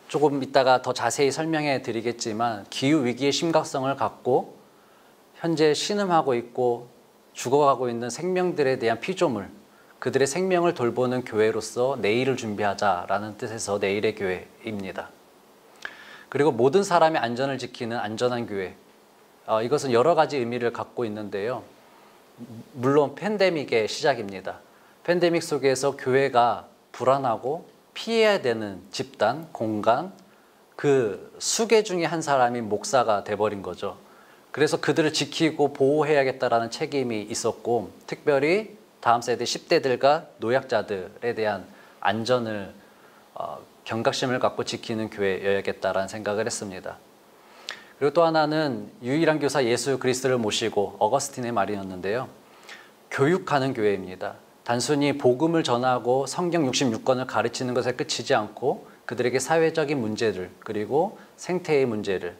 조금 이따가 더 자세히 설명해 드리겠지만 기후위기의 심각성을 갖고 현재 신음하고 있고 죽어가고 있는 생명들에 대한 피조물, 그들의 생명을 돌보는 교회로서 내일을 준비하자라는 뜻에서 내일의 교회입니다. 그리고 모든 사람의 안전을 지키는 안전한 교회, 이것은 여러 가지 의미를 갖고 있는데요. 물론 팬데믹의 시작입니다. 팬데믹 속에서 교회가 불안하고 피해야 되는 집단, 공간, 그 수계 중에 한 사람이 목사가 돼버린 거죠. 그래서 그들을 지키고 보호해야겠다라는 책임이 있었고, 특별히 다음 세대 10대들과 노약자들에 대한 안전을 경각심을 갖고 지키는 교회여야겠다라는 생각을 했습니다. 그리고 또 하나는 유일한 교사 예수 그리스도를 모시고 어거스틴의 말이었는데요. 교육하는 교회입니다. 단순히 복음을 전하고 성경 66권을 가르치는 것에 그치지 않고 그들에게 사회적인 문제들, 그리고 생태의 문제를,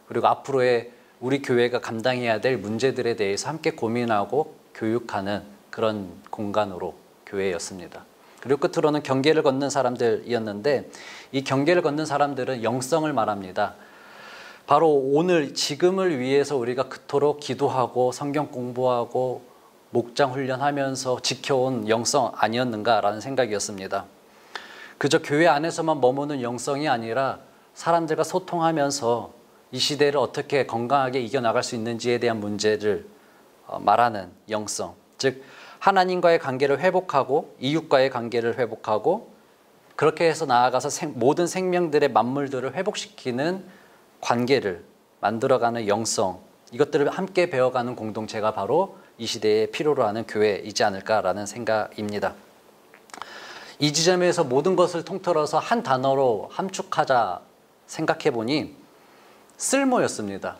그리고 앞으로의 우리 교회가 감당해야 될 문제들에 대해서 함께 고민하고 교육하는 그런 공간으로 교회였습니다. 그리고 끝으로는 경계를 걷는 사람들이었는데, 이 경계를 걷는 사람들은 영성을 말합니다. 바로 오늘 지금을 위해서 우리가 그토록 기도하고 성경 공부하고 목장 훈련하면서 지켜온 영성 아니었는가라는 생각이었습니다. 그저 교회 안에서만 머무는 영성이 아니라 사람들과 소통하면서 이 시대를 어떻게 건강하게 이겨나갈 수 있는지에 대한 문제를 말하는 영성, 즉 하나님과의 관계를 회복하고 이웃과의 관계를 회복하고 그렇게 해서 나아가서 모든 생명들의 만물들을 회복시키는 관계를 만들어가는 영성, 이것들을 함께 배워가는 공동체가 바로 이 시대에 필요로 하는 교회이지 않을까라는 생각입니다. 이 지점에서 모든 것을 통틀어서 한 단어로 함축하자 생각해보니 쓸모였습니다.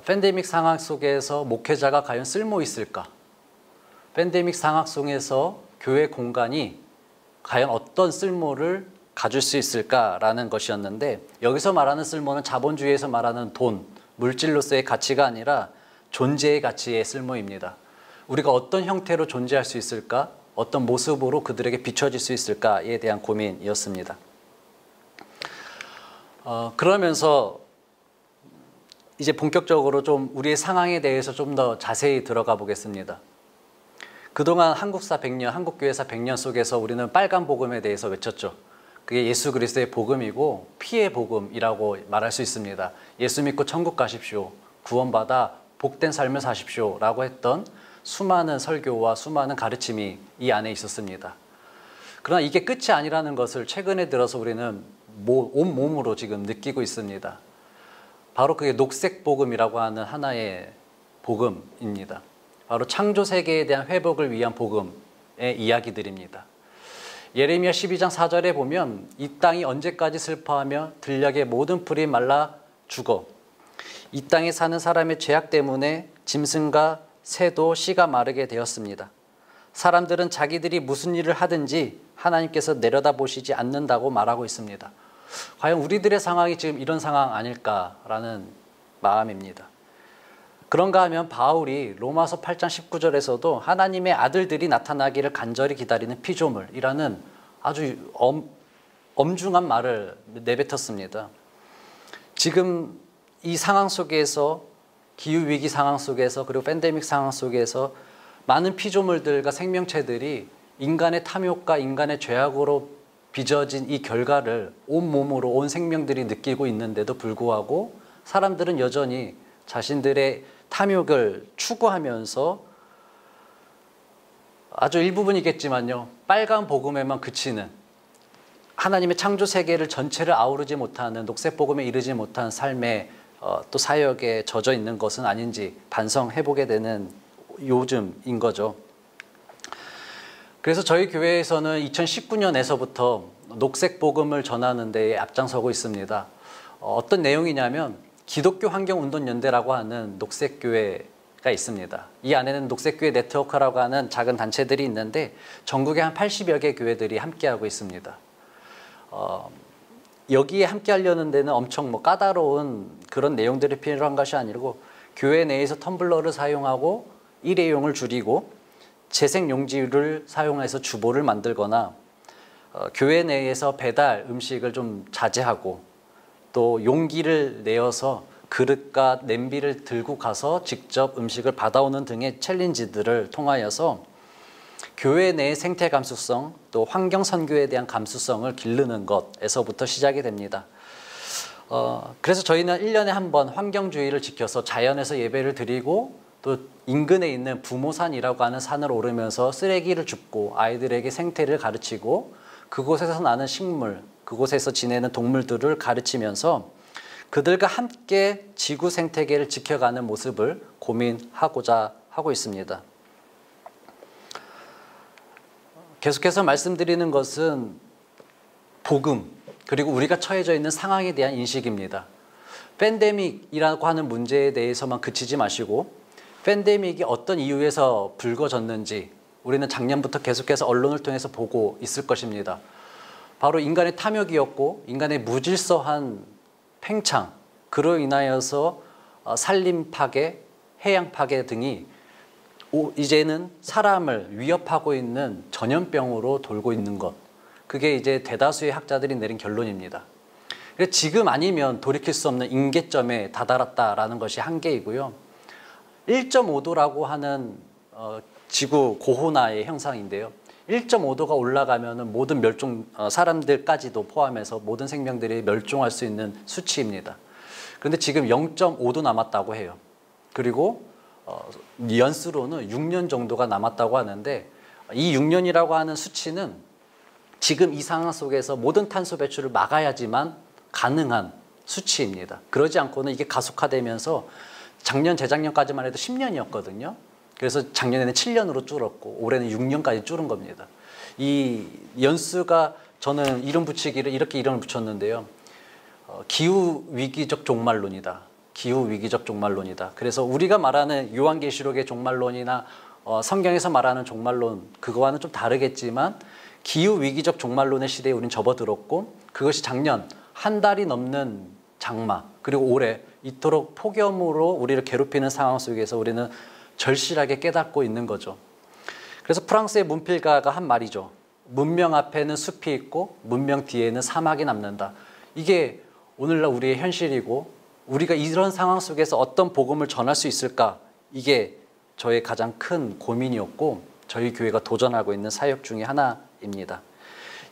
팬데믹 상황 속에서 목회자가 과연 쓸모 있을까? 팬데믹 상황 속에서 교회 공간이 과연 어떤 쓸모를 가질 수 있을까라는 것이었는데, 여기서 말하는 쓸모는 자본주의에서 말하는 돈, 물질로서의 가치가 아니라 존재의 가치의 쓸모입니다. 우리가 어떤 형태로 존재할 수 있을까? 어떤 모습으로 그들에게 비춰질 수 있을까에 대한 고민이었습니다. 그러면서 이제 본격적으로 좀 우리의 상황에 대해서 좀 더 자세히 들어가 보겠습니다. 그동안 한국사 100년, 한국교회사 100년 속에서 우리는 빨간 복음에 대해서 외쳤죠. 그게 예수 그리스도의 복음이고 피의 복음이라고 말할 수 있습니다. 예수 믿고 천국 가십시오. 구원받아 복된 삶을 사십시오. 라고 했던 수많은 설교와 수많은 가르침이 이 안에 있었습니다. 그러나 이게 끝이 아니라는 것을 최근에 들어서 우리는 온몸으로 지금 느끼고 있습니다. 바로 그게 녹색 복음이라고 하는 하나의 복음입니다. 바로 창조 세계에 대한 회복을 위한 복음의 이야기들입니다. 예레미야 12장 4절에 보면 이 땅이 언제까지 슬퍼하며 들녘의 모든 풀이 말라 죽어 이 땅에 사는 사람의 죄악 때문에 짐승과 새도 씨가 마르게 되었습니다. 사람들은 자기들이 무슨 일을 하든지 하나님께서 내려다보시지 않는다고 말하고 있습니다. 과연 우리들의 상황이 지금 이런 상황 아닐까라는 마음입니다. 그런가 하면 바울이 로마서 8장 19절에서도 하나님의 아들들이 나타나기를 간절히 기다리는 피조물이라는 아주 엄중한 말을 내뱉었습니다. 지금 이 상황 속에서 기후위기 상황 속에서 그리고 팬데믹 상황 속에서 많은 피조물들과 생명체들이 인간의 탐욕과 인간의 죄악으로 빚어진 이 결과를 온몸으로 온 생명들이 느끼고 있는데도 불구하고 사람들은 여전히 자신들의 탐욕을 추구하면서 아주 일부분이겠지만요, 빨간 복음에만 그치는 하나님의 창조 세계를 전체를 아우르지 못하는 녹색 복음에 이르지 못한 삶의 또 사역에 젖어 있는 것은 아닌지 반성해보게 되는 요즘인 거죠. 그래서 저희 교회에서는 2019년에서부터 녹색 복음을 전하는 데에 앞장서고 있습니다. 어떤 내용이냐면 기독교 환경운동연대라고 하는 녹색교회가 있습니다. 이 안에는 녹색교회 네트워크라고 하는 작은 단체들이 있는데 전국에 한 80여 개 교회들이 함께하고 있습니다. 여기에 함께하려는 데는 엄청 까다로운 그런 내용들이 필요한 것이 아니고 교회 내에서 텀블러를 사용하고 일회용을 줄이고 재생용지를 사용해서 주보를 만들거나 교회 내에서 배달 음식을 좀 자제하고 또 용기를 내어서 그릇과 냄비를 들고 가서 직접 음식을 받아오는 등의 챌린지들을 통하여서 교회 내의 생태 감수성 또 환경 선교에 대한 감수성을 기르는 것에서부터 시작이 됩니다. 그래서 저희는 1년에 한 번 환경주의를 지켜서 자연에서 예배를 드리고 또 인근에 있는 부모산이라고 하는 산을 오르면서 쓰레기를 줍고 아이들에게 생태를 가르치고 그곳에서 나는 식물, 그곳에서 지내는 동물들을 가르치면서 그들과 함께 지구 생태계를 지켜가는 모습을 고민하고자 하고 있습니다. 계속해서 말씀드리는 것은 복음, 그리고 우리가 처해져 있는 상황에 대한 인식입니다. 팬데믹이라고 하는 문제에 대해서만 그치지 마시고 팬데믹이 어떤 이유에서 불거졌는지 우리는 작년부터 계속해서 언론을 통해서 보고 있을 것입니다. 바로 인간의 탐욕이었고 인간의 무질서한 팽창, 그로 인하여서 산림 파괴, 해양 파괴 등이 이제는 사람을 위협하고 있는 전염병으로 돌고 있는 것, 그게 이제 대다수의 학자들이 내린 결론입니다. 지금 아니면 돌이킬 수 없는 임계점에 다다랐다라는 것이 한계이고요. 1.5도라고 하는 지구 고온화의 형상인데요. 1.5도가 올라가면 모든 사람들까지도 포함해서 모든 생명들이 멸종할 수 있는 수치입니다. 그런데 지금 0.5도 남았다고 해요. 그리고 연수로는 6년 정도가 남았다고 하는데 이 6년이라고 하는 수치는 지금 이 상황 속에서 모든 탄소 배출을 막아야지만 가능한 수치입니다. 그러지 않고는 이게 가속화되면서 작년, 재작년까지만 해도 10년이었거든요. 그래서 작년에는 7년으로 줄었고 올해는 6년까지 줄은 겁니다. 이 연수가 저는 이름 붙이기를 이렇게 이름을 붙였는데요. 기후위기적 종말론이다. 기후위기적 종말론이다. 그래서 우리가 말하는 요한계시록의 종말론이나 성경에서 말하는 종말론, 그거와는 좀 다르겠지만 기후위기적 종말론의 시대에 우리는 접어들었고 그것이 작년 한 달이 넘는 장마 그리고 올해 이토록 폭염으로 우리를 괴롭히는 상황 속에서 우리는 절실하게 깨닫고 있는 거죠. 그래서 프랑스의 문필가가 한 말이죠. 문명 앞에는 숲이 있고 문명 뒤에는 사막이 남는다. 이게 오늘날 우리의 현실이고 우리가 이런 상황 속에서 어떤 복음을 전할 수 있을까? 이게 저의 가장 큰 고민이었고 저희 교회가 도전하고 있는 사역 중에 하나입니다.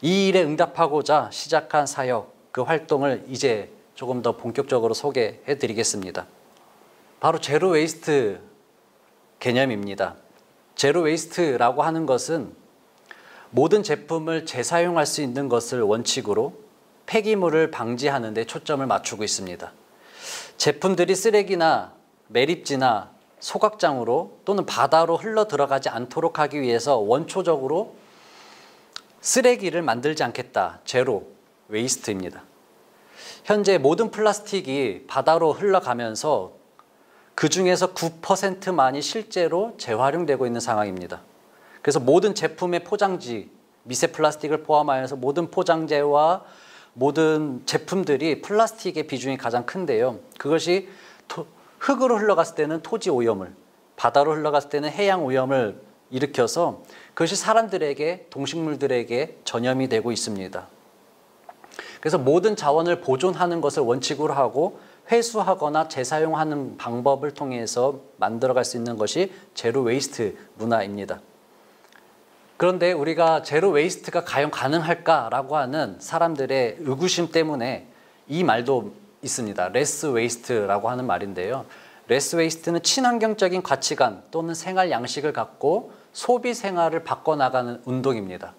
이 일에 응답하고자 시작한 사역, 그 활동을 이제 조금 더 본격적으로 소개해 드리겠습니다. 바로 제로 웨이스트 개념입니다. 제로 웨이스트라고 하는 것은 모든 제품을 재사용할 수 있는 것을 원칙으로 폐기물을 방지하는 데 초점을 맞추고 있습니다. 제품들이 쓰레기나 매립지나 소각장으로 또는 바다로 흘러 들어가지 않도록 하기 위해서 원초적으로 쓰레기를 만들지 않겠다. 제로 웨이스트입니다. 현재 모든 플라스틱이 바다로 흘러가면서 그 중에서 9%만이 실제로 재활용되고 있는 상황입니다. 그래서 모든 제품의 포장지, 미세 플라스틱을 포함하여서 모든 포장재와 모든 제품들이 플라스틱의 비중이 가장 큰데요. 그것이 흙으로 흘러갔을 때는 토지 오염을, 바다로 흘러갔을 때는 해양 오염을 일으켜서 그것이 사람들에게, 동식물들에게 전염이 되고 있습니다. 그래서 모든 자원을 보존하는 것을 원칙으로 하고 회수하거나 재사용하는 방법을 통해서 만들어갈 수 있는 것이 제로 웨이스트 문화입니다. 그런데 우리가 제로 웨이스트가 과연 가능할까라고 하는 사람들의 의구심 때문에 이 말도 있습니다. 레스 웨이스트라고 하는 말인데요. 레스 웨이스트는 친환경적인 가치관 또는 생활 양식을 갖고 소비 생활을 바꿔나가는 운동입니다.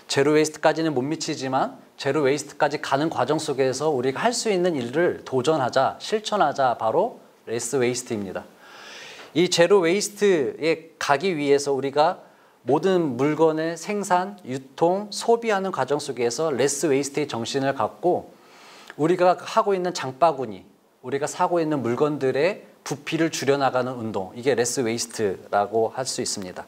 제로 웨이스트까지는 못 미치지만 제로 웨이스트까지 가는 과정 속에서 우리가 할 수 있는 일을 도전하자, 실천하자, 바로 레스 웨이스트입니다. 이 제로 웨이스트에 가기 위해서 우리가 모든 물건의 생산, 유통, 소비하는 과정 속에서 레스 웨이스트의 정신을 갖고 우리가 하고 있는 장바구니, 우리가 사고 있는 물건들의 부피를 줄여나가는 운동, 이게 레스 웨이스트라고 할 수 있습니다.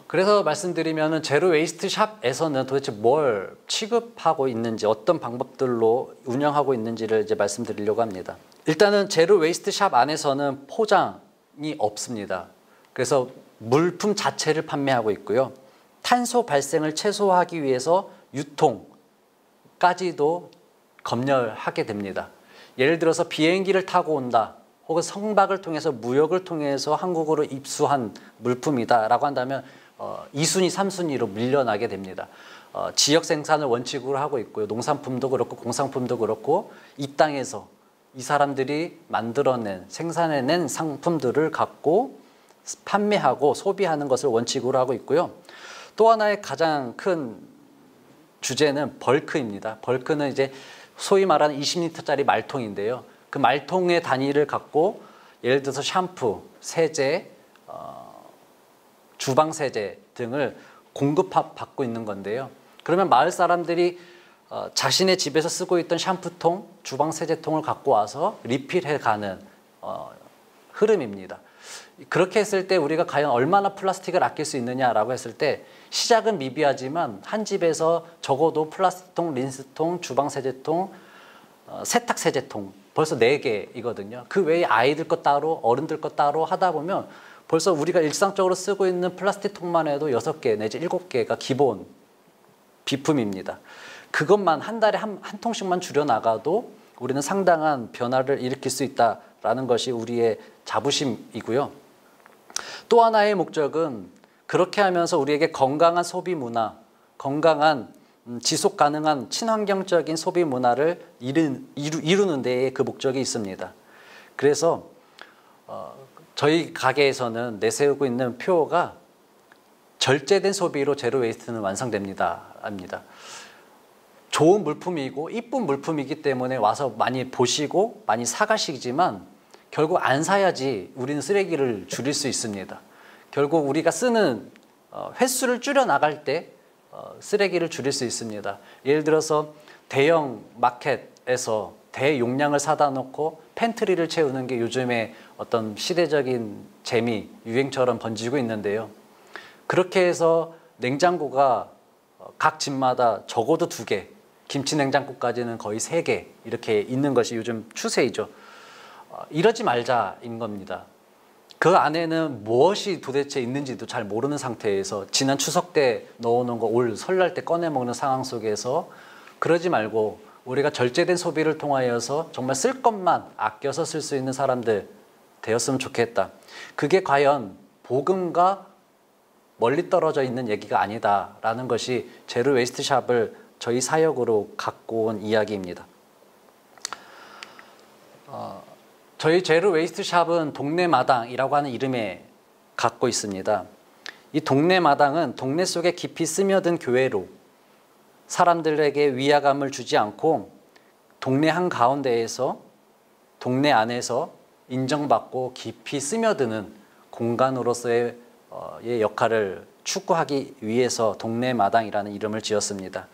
그래서 말씀드리면 제로 웨이스트 샵에서는 도대체 뭘 취급하고 있는지, 어떤 방법들로 운영하고 있는지를 이제 말씀드리려고 합니다. 일단은 제로 웨이스트 샵 안에서는 포장이 없습니다. 그래서 물품 자체를 판매하고 있고요. 탄소 발생을 최소화하기 위해서 유통까지도 검열하게 됩니다. 예를 들어서 비행기를 타고 온다, 혹은 선박을 통해서 무역을 통해서 한국으로 입수한 물품이다라고 한다면 2순위, 3순위로 밀려나게 됩니다. 지역 생산을 원칙으로 하고 있고요. 농산품도 그렇고 공산품도 그렇고 이 땅에서 이 사람들이 만들어낸, 생산해낸 상품들을 갖고 판매하고 소비하는 것을 원칙으로 하고 있고요. 또 하나의 가장 큰 주제는 벌크입니다. 벌크는 이제 소위 말하는 20리터짜리 말통인데요. 그 말통의 단위를 갖고 예를 들어서 샴푸, 세제, 주방 세제 등을 공급받고 있는 건데요. 그러면 마을 사람들이 자신의 집에서 쓰고 있던 샴푸통, 주방 세제통을 갖고 와서 리필해가는 흐름입니다. 그렇게 했을 때 우리가 과연 얼마나 플라스틱을 아낄 수 있느냐라고 했을 때 시작은 미비하지만 한 집에서 적어도 플라스틱통, 린스통, 주방세제통, 세탁세제통 벌써 4개이거든요. 그 외에 아이들 것 따로, 어른들 것 따로 하다 보면 벌써 우리가 일상적으로 쓰고 있는 플라스틱 통만 해도 6개 내지 7개가 기본 비품입니다. 그것만 한 달에 한 통씩만 줄여나가도 우리는 상당한 변화를 일으킬 수 있다라는 것이 우리의 자부심이고요. 또 하나의 목적은 그렇게 하면서 우리에게 건강한 소비 문화, 건강한 지속 가능한 친환경적인 소비 문화를 이루는 데에 그 목적이 있습니다. 그래서 저희 가게에서는 내세우고 있는 표어가 절제된 소비로 제로 웨이스트는 완성됩니다. 좋은 물품이고 이쁜 물품이기 때문에 와서 많이 보시고 많이 사가시지만 결국 안 사야지 우리는 쓰레기를 줄일 수 있습니다. 결국 우리가 쓰는 횟수를 줄여 나갈 때 쓰레기를 줄일 수 있습니다. 예를 들어서 대형 마켓에서 대용량을 사다 놓고 팬트리를 채우는 게 요즘에 어떤 시대적인 재미, 유행처럼 번지고 있는데요. 그렇게 해서 냉장고가 각 집마다 적어도 2개, 김치 냉장고까지는 거의 3개 이렇게 있는 것이 요즘 추세이죠. 이러지 말자인 겁니다. 그 안에는 무엇이 도대체 있는지도 잘 모르는 상태에서 지난 추석 때 넣어놓은 거 올 설날 때 꺼내 먹는 상황 속에서 그러지 말고 우리가 절제된 소비를 통하여서 정말 쓸 것만 아껴서 쓸 수 있는 사람들 되었으면 좋겠다. 그게 과연 복음과 멀리 떨어져 있는 얘기가 아니다라는 것이 제로 웨이스트 샵을 저희 사역으로 갖고 온 이야기입니다. 저희 제로 웨이스트 샵은 동네 마당이라고 하는 이름에 갖고 있습니다. 이 동네 마당은 동네 속에 깊이 스며든 교회로 사람들에게 위화감을 주지 않고 동네 한가운데에서 동네 안에서 인정받고 깊이 스며드는 공간으로서의 역할을 추구하기 위해서 동네 마당이라는 이름을 지었습니다.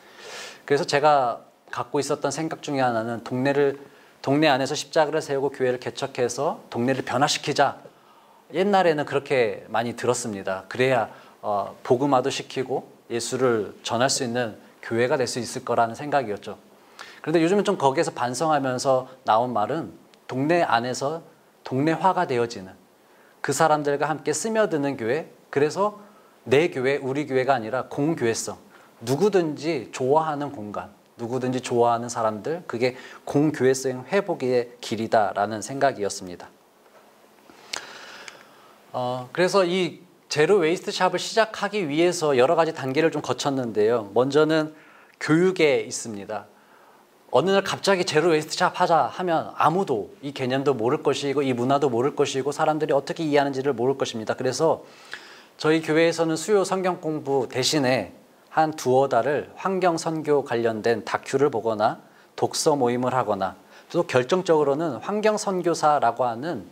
그래서 제가 갖고 있었던 생각 중에 하나는 동네 안에서 십자가를 세우고 교회를 개척해서 동네를 변화시키자. 옛날에는 그렇게 많이 들었습니다. 그래야 복음화도 시키고 예수를 전할 수 있는 교회가 될 수 있을 거라는 생각이었죠. 그런데 요즘은 좀 거기에서 반성하면서 나온 말은 동네 안에서 동네화가 되어지는 그 사람들과 함께 스며드는 교회, 그래서 내 교회, 우리 교회가 아니라 공교회성, 누구든지 좋아하는 공간, 누구든지 좋아하는 사람들, 그게 공교회성 회복의 길이다라는 생각이었습니다. 그래서 이 제로 웨이스트 샵을 시작하기 위해서 여러 가지 단계를 좀 거쳤는데요. 먼저는 교육에 있습니다. 어느 날 갑자기 제로 웨이스트 샵 하자 하면 아무도 이 개념도 모를 것이고 이 문화도 모를 것이고 사람들이 어떻게 이해하는지를 모를 것입니다. 그래서 저희 교회에서는 수요 성경 공부 대신에 한 두어 달을 환경 선교 관련된 다큐를 보거나 독서 모임을 하거나 또 결정적으로는 환경 선교사라고 하는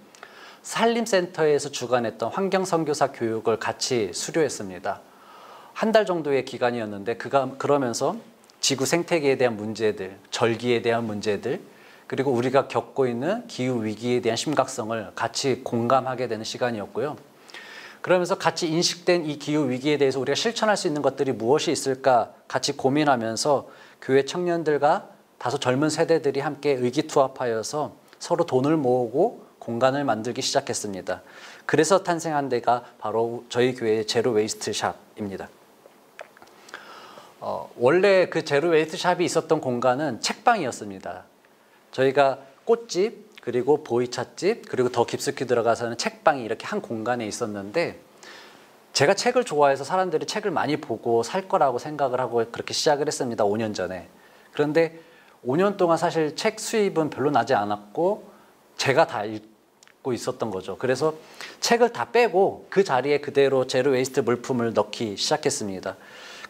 산림센터에서 주관했던 환경 선교사 교육을 같이 수료했습니다. 한 달 정도의 기간이었는데 그러면서 지구 생태계에 대한 문제들, 절기에 대한 문제들, 그리고 우리가 겪고 있는 기후 위기에 대한 심각성을 같이 공감하게 되는 시간이었고요. 그러면서 같이 인식된 이 기후 위기에 대해서 우리가 실천할 수 있는 것들이 무엇이 있을까 같이 고민하면서 교회 청년들과 다소 젊은 세대들이 함께 의기투합하여서 서로 돈을 모으고 공간을 만들기 시작했습니다. 그래서 탄생한 데가 바로 저희 교회의 제로 웨이스트 샵입니다. 원래 그 제로 웨이스트 샵이 있었던 공간은 책방이었습니다. 저희가 꽃집, 그리고 보이찻집, 그리고 더 깊숙이 들어가서는 책방이 이렇게 한 공간에 있었는데 제가 책을 좋아해서 사람들이 책을 많이 보고 살 거라고 생각을 하고 그렇게 시작을 했습니다. 5년 전에. 그런데 5년 동안 사실 책 수입은 별로 나지 않았고 제가 다 읽고 있었던 거죠. 그래서 책을 다 빼고 그 자리에 그대로 제로 웨이스트 물품을 넣기 시작했습니다.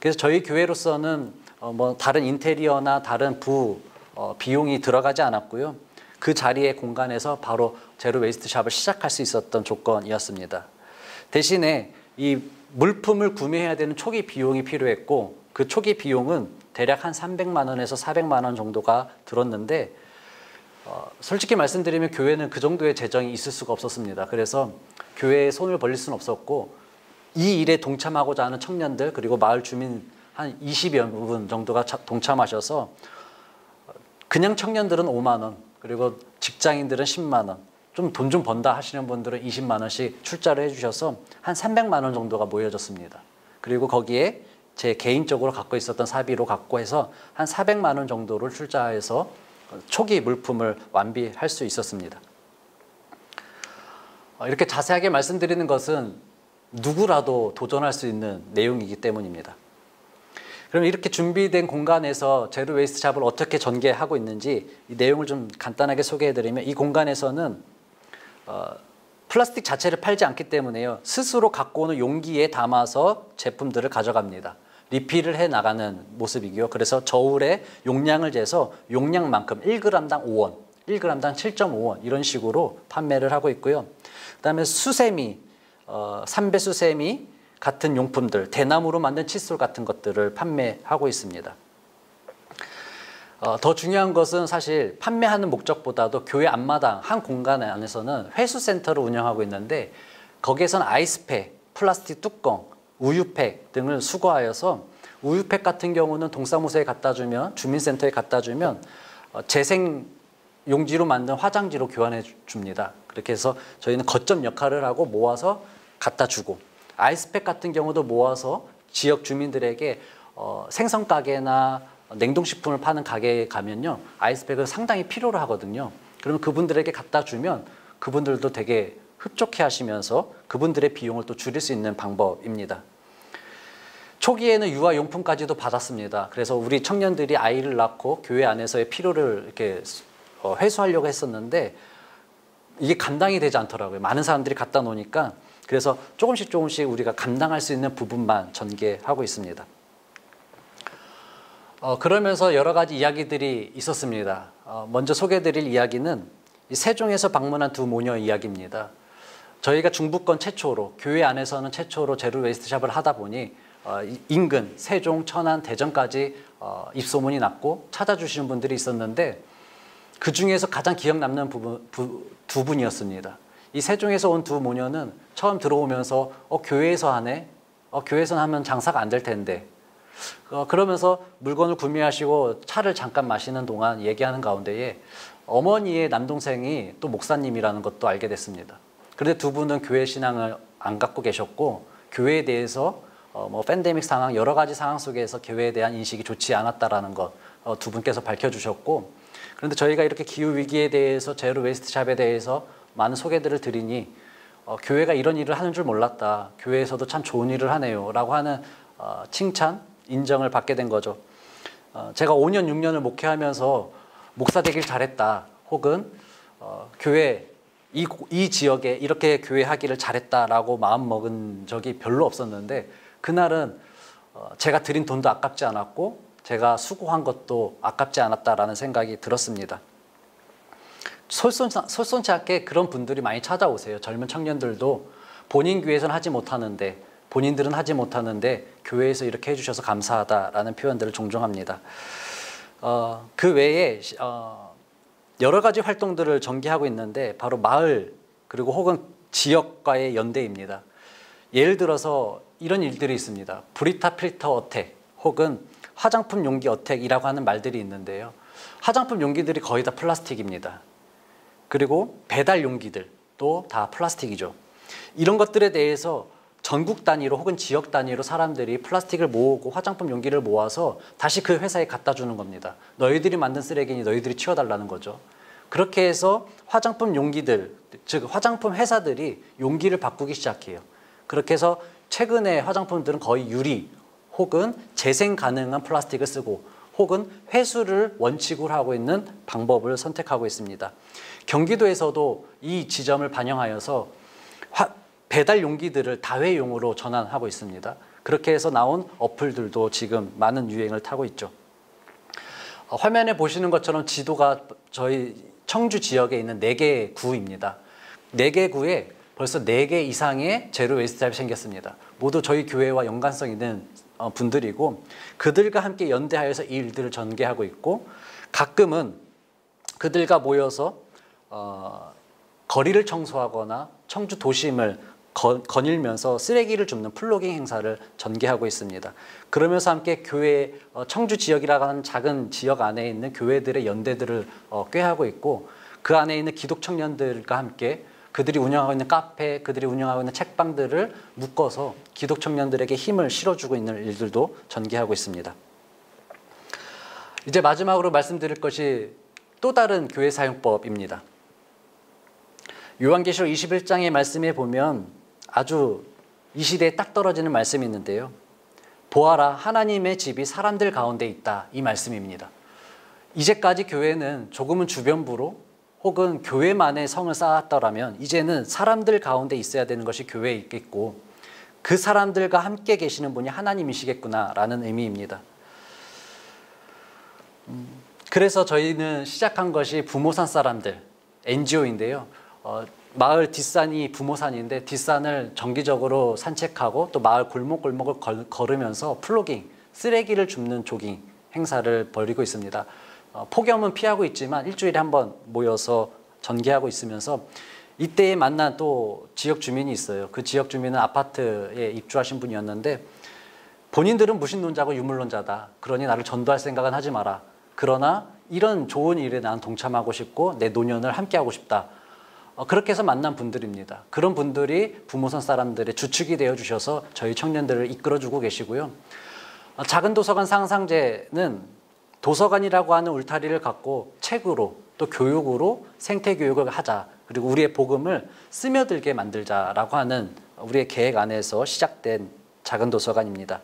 그래서 저희 교회로서는 뭐 다른 인테리어나 다른 비용이 들어가지 않았고요. 그 자리의 공간에서 바로 제로 웨이스트 샵을 시작할 수 있었던 조건이었습니다. 대신에 이 물품을 구매해야 되는 초기 비용이 필요했고 그 초기 비용은 대략 한 300만 원에서 400만 원 정도가 들었는데 솔직히 말씀드리면 교회는 그 정도의 재정이 있을 수가 없었습니다. 그래서 교회에 손을 벌릴 수는 없었고 이 일에 동참하고자 하는 청년들 그리고 마을 주민 한 20여 분 정도가 동참하셔서 그냥 청년들은 5만 원 그리고 직장인들은 10만 원 좀 돈 좀 번다 하시는 분들은 20만 원씩 출자를 해주셔서 한 300만 원 정도가 모여졌습니다. 그리고 거기에 제 개인적으로 갖고 있었던 사비로 갖고 해서 한 400만 원 정도를 출자해서 초기 물품을 완비할 수 있었습니다. 이렇게 자세하게 말씀드리는 것은 누구라도 도전할 수 있는 내용이기 때문입니다. 그럼 이렇게 준비된 공간에서 제로 웨이스트 샵을 어떻게 전개하고 있는지 이 내용을 좀 간단하게 소개해드리면 이 공간에서는 플라스틱 자체를 팔지 않기 때문에요. 스스로 갖고 오는 용기에 담아서 제품들을 가져갑니다. 리필을 해 나가는 모습이고요. 그래서 저울에 용량을 재서 용량만큼 1g당 5원, 1g당 7.5원 이런 식으로 판매를 하고 있고요. 그다음에 수세미, 삼배 수세미 같은 용품들, 대나무로 만든 칫솔 같은 것들을 판매하고 있습니다. 더 중요한 것은 사실 판매하는 목적보다도 교회 앞마당 한 공간 안에서는 회수센터를 운영하고 있는데 거기에서는 아이스팩, 플라스틱 뚜껑, 우유팩 등을 수거하여서 우유팩 같은 경우는 동사무소에 갖다 주면 주민센터에 갖다 주면 재생 용지로 만든 화장지로 교환해 줍니다. 그렇게 해서 저희는 거점 역할을 하고 모아서 갖다 주고, 아이스팩 같은 경우도 모아서 지역 주민들에게 생선 가게나 냉동식품을 파는 가게에 가면요, 아이스팩을 상당히 필요로 하거든요. 그러면 그분들에게 갖다 주면 그분들도 되게 흡족해 하시면서 그분들의 비용을 또 줄일 수 있는 방법입니다. 초기에는 유아용품까지도 받았습니다. 그래서 우리 청년들이 아이를 낳고 교회 안에서의 필요를 이렇게 회수하려고 했었는데 이게 감당이 되지 않더라고요. 많은 사람들이 갖다 놓으니까. 그래서 조금씩 우리가 감당할 수 있는 부분만 전개하고 있습니다. 그러면서 여러 가지 이야기들이 있었습니다. 먼저 소개해드릴 이야기는 세종에서 방문한 두 모녀 이야기입니다. 저희가 중부권 최초로, 교회 안에서는 최초로 제로 웨이스트 샵을 하다 보니 인근 세종, 천안, 대전까지 입소문이 났고 찾아주시는 분들이 있었는데 그 중에서 가장 기억 남는 두 분이었습니다. 이 세종에서 온 두 모녀는 처음 들어오면서 교회에서 하네? 교회에서 하면 장사가 안 될 텐데, 그러면서 물건을 구매하시고 차를 잠깐 마시는 동안 얘기하는 가운데에 어머니의 남동생이 또 목사님이라는 것도 알게 됐습니다. 그런데 두 분은 교회 신앙을 안 갖고 계셨고 교회에 대해서 팬데믹 상황, 여러 가지 상황 속에서 교회에 대한 인식이 좋지 않았다라는 것 두 분께서 밝혀주셨고, 그런데 저희가 이렇게 기후위기에 대해서 제로 웨이스트 샵에 대해서 많은 소개들을 드리니 교회가 이런 일을 하는 줄 몰랐다, 교회에서도 참 좋은 일을 하네요 라고 하는 칭찬, 인정을 받게 된 거죠. 제가 5년, 6년을 목회하면서 목사 되길 잘했다, 혹은 교회 이 지역에 이렇게 교회하기를 잘했다라고 마음먹은 적이 별로 없었는데 그날은 제가 드린 돈도 아깝지 않았고 제가 수고한 것도 아깝지 않았다라는 생각이 들었습니다. 솔선치 않게 그런 분들이 많이 찾아오세요. 젊은 청년들도 본인 교회에서는 하지 못하는데, 본인들은 하지 못하는데 교회에서 이렇게 해주셔서 감사하다라는 표현들을 종종 합니다. 그 외에 여러 가지 활동들을 전개하고 있는데 바로 마을 그리고 혹은 지역과의 연대입니다. 예를 들어서 이런 일들이 있습니다. 브리타 필터 어택 혹은 화장품 용기 어택이라고 하는 말들이 있는데요. 화장품 용기들이 거의 다 플라스틱입니다. 그리고 배달 용기들도 다 플라스틱이죠. 이런 것들에 대해서 전국 단위로 혹은 지역 단위로 사람들이 플라스틱을 모으고 화장품 용기를 모아서 다시 그 회사에 갖다 주는 겁니다. 너희들이 만든 쓰레기니 너희들이 치워달라는 거죠. 그렇게 해서 화장품 용기들, 즉 화장품 회사들이 용기를 바꾸기 시작해요. 그렇게 해서 최근에 화장품들은 거의 유리 혹은 재생 가능한 플라스틱을 쓰고 혹은 회수를 원칙으로 하고 있는 방법을 선택하고 있습니다. 경기도에서도 이 지점을 반영하여서 배달 용기들을 다회용으로 전환하고 있습니다. 그렇게 해서 나온 어플들도 지금 많은 유행을 타고 있죠. 화면에 보시는 것처럼 지도가 저희 청주 지역에 있는 4개 구입니다. 4개 구에 벌써 4개 이상의 제로 웨이스트 샵이 생겼습니다. 모두 저희 교회와 연관성 있는 분들이고 그들과 함께 연대하여서 이 일들을 전개하고 있고 가끔은 그들과 모여서 거리를 청소하거나 청주 도심을 거닐면서 쓰레기를 줍는 플로깅 행사를 전개하고 있습니다. 그러면서 함께 교회 청주 지역이라고 하는 작은 지역 안에 있는 교회들의 연대들을 꾀하고 있고 그 안에 있는 기독 청년들과 함께 그들이 운영하고 있는 카페, 그들이 운영하고 있는 책방들을 묶어서 기독 청년들에게 힘을 실어주고 있는 일들도 전개하고 있습니다. 이제 마지막으로 말씀드릴 것이 또 다른 교회 사용법입니다. 요한계시록 21장의 말씀에 보면 아주 이 시대에 딱 떨어지는 말씀이 있는데요. 보아라, 하나님의 집이 사람들 가운데 있다, 이 말씀입니다. 이제까지 교회는 조금은 주변부로 혹은 교회만의 성을 쌓았더라면 이제는 사람들 가운데 있어야 되는 것이 교회에 있겠고 그 사람들과 함께 계시는 분이 하나님이시겠구나라는 의미입니다. 그래서 저희는 시작한 것이 부모산 사람들, NGO인데요. 마을 뒷산이 부모산인데 뒷산을 정기적으로 산책하고 또 마을 골목골목을 걸으면서 플로깅, 쓰레기를 줍는 조깅 행사를 벌이고 있습니다. 폭염은 피하고 있지만 일주일에 한 번 모여서 전개하고 있으면서 이때에 만난 또 지역 주민이 있어요. 그 지역 주민은 아파트에 입주하신 분이었는데 본인들은 무신론자고 유물론자다. 그러니 나를 전도할 생각은 하지 마라. 그러나 이런 좋은 일에 나는 동참하고 싶고 내 노년을 함께하고 싶다. 그렇게 해서 만난 분들입니다. 그런 분들이 부모선 사람들의 주축이 되어주셔서 저희 청년들을 이끌어주고 계시고요. 작은 도서관 상상제는 도서관이라고 하는 울타리를 갖고 책으로 또 교육으로 생태교육을 하자. 그리고 우리의 복음을 스며들게 만들자라고 하는 우리의 계획 안에서 시작된 작은 도서관입니다.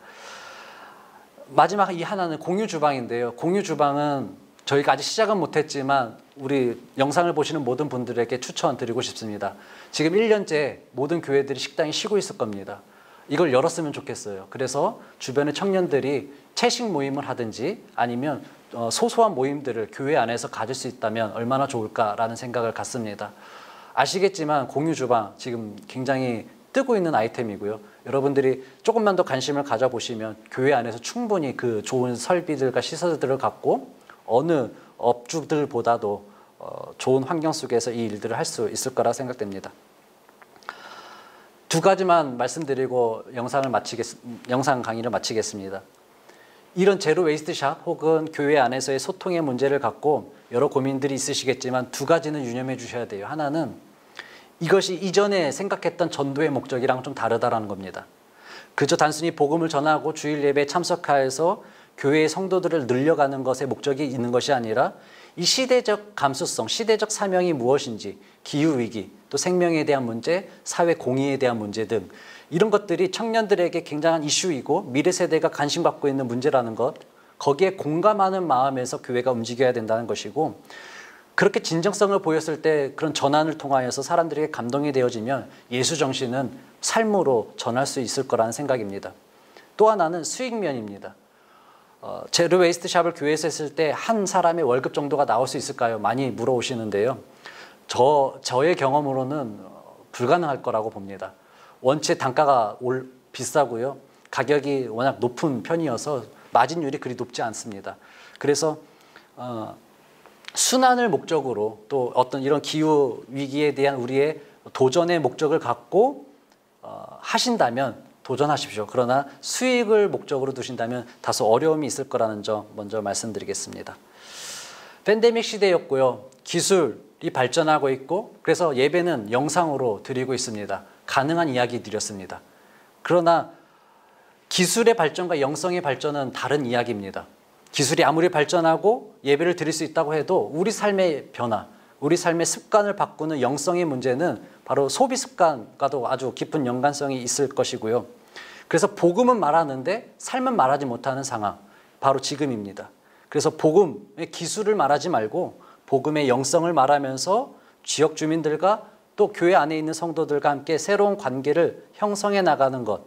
마지막 이 하나는 공유주방인데요. 공유주방은 저희가 아직 시작은 못했지만 우리 영상을 보시는 모든 분들에게 추천드리고 싶습니다. 지금 1년째 모든 교회들이 식당이 쉬고 있을 겁니다. 이걸 열었으면 좋겠어요. 그래서 주변의 청년들이 채식 모임을 하든지 아니면 소소한 모임들을 교회 안에서 가질 수 있다면 얼마나 좋을까라는 생각을 갖습니다. 아시겠지만 공유주방 지금 굉장히 뜨고 있는 아이템이고요. 여러분들이 조금만 더 관심을 가져보시면 교회 안에서 충분히 그 좋은 설비들과 시설들을 갖고 어느 업주들보다도 좋은 환경 속에서 이 일들을 할 수 있을 거라 생각됩니다. 두 가지만 말씀드리고 영상 강의를 마치겠습니다. 이런 제로 웨이스트 샵 혹은 교회 안에서의 소통의 문제를 갖고 여러 고민들이 있으시겠지만 두 가지는 유념해 주셔야 돼요. 하나는 이것이 이전에 생각했던 전도의 목적이랑 좀 다르다라는 겁니다. 그저 단순히 복음을 전하고 주일 예배에 참석하여서 교회의 성도들을 늘려가는 것에 목적이 있는 것이 아니라 이 시대적 감수성, 시대적 사명이 무엇인지, 기후위기, 또 생명에 대한 문제, 사회 공의에 대한 문제 등 이런 것들이 청년들에게 굉장한 이슈이고 미래 세대가 관심 갖고 있는 문제라는 것, 거기에 공감하는 마음에서 교회가 움직여야 된다는 것이고, 그렇게 진정성을 보였을 때 그런 전환을 통하여서 사람들에게 감동이 되어지면 예수 정신은 삶으로 전할 수 있을 거라는 생각입니다. 또 하나는 수익면입니다. 제로 웨이스트 샵을 교회에서 했을 때 한 사람의 월급 정도가 나올 수 있을까요? 많이 물어오시는데요. 저의 경험으로는 불가능할 거라고 봅니다. 원체 단가가 비싸고요. 가격이 워낙 높은 편이어서 마진율이 그리 높지 않습니다. 그래서 순환을 목적으로 또 어떤 이런 기후 위기에 대한 우리의 도전의 목적을 갖고 하신다면 도전하십시오. 그러나 수익을 목적으로 두신다면 다소 어려움이 있을 거라는 점 먼저 말씀드리겠습니다. 팬데믹 시대였고요. 기술이 발전하고 있고 그래서 예배는 영상으로 드리고 있습니다. 가능한 이야기 드렸습니다. 그러나 기술의 발전과 영성의 발전은 다른 이야기입니다. 기술이 아무리 발전하고 예배를 드릴 수 있다고 해도 우리 삶의 변화, 우리 삶의 습관을 바꾸는 영성의 문제는 바로 소비 습관과도 아주 깊은 연관성이 있을 것이고요. 그래서 복음은 말하는데 삶은 말하지 못하는 상황, 바로 지금입니다. 그래서 복음의 기술을 말하지 말고 복음의 영성을 말하면서 지역 주민들과 또 교회 안에 있는 성도들과 함께 새로운 관계를 형성해 나가는 것.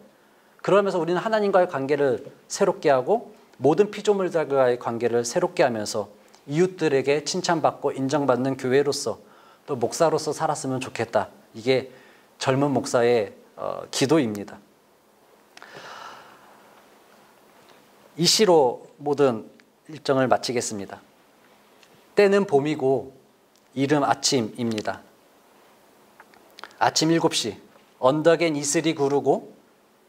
그러면서 우리는 하나님과의 관계를 새롭게 하고 모든 피조물들과의 관계를 새롭게 하면서 이웃들에게 칭찬받고 인정받는 교회로서 또 목사로서 살았으면 좋겠다. 이게 젊은 목사의 기도입니다. 이 시로 모든 일정을 마치겠습니다. 때는 봄이고 이른 아침입니다. 아침 7시 언덕엔 이슬이 구르고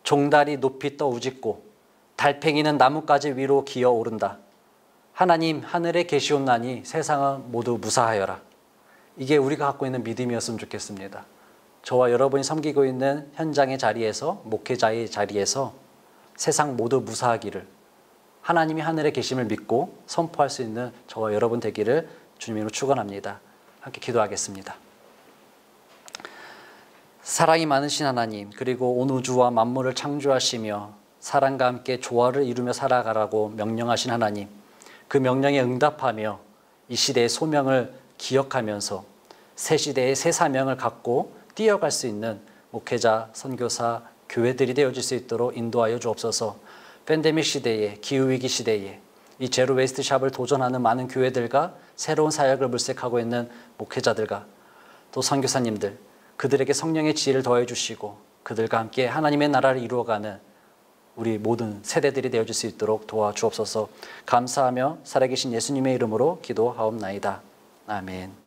종달이 높이 떠 우짓고 달팽이는 나뭇가지 위로 기어오른다. 하나님 하늘에 계시옵나니 세상은 모두 무사하여라. 이게 우리가 갖고 있는 믿음이었으면 좋겠습니다. 저와 여러분이 섬기고 있는 현장의 자리에서 목회자의 자리에서 세상 모두 무사하기를 하나님이 하늘에 계심을 믿고 선포할 수 있는 저와 여러분 되기를 주님으로 축원합니다. 함께 기도하겠습니다. 사랑이 많으신 하나님, 그리고 온 우주와 만물을 창조하시며 사랑과 함께 조화를 이루며 살아가라고 명령하신 하나님, 그 명령에 응답하며 이 시대의 소명을 기억하면서 새 시대의 새 사명을 갖고 뛰어갈 수 있는 목회자, 선교사, 교회들이 되어질 수 있도록 인도하여 주옵소서. 팬데믹 시대에, 기후위기 시대에 이 제로 웨이스트 샵을 도전하는 많은 교회들과 새로운 사역을 물색하고 있는 목회자들과 또 선교사님들, 그들에게 성령의 지혜를 더해 주시고 그들과 함께 하나님의 나라를 이루어가는 우리 모든 세대들이 되어질 수 있도록 도와주옵소서. 감사하며 살아계신 예수님의 이름으로 기도하옵나이다. 아멘.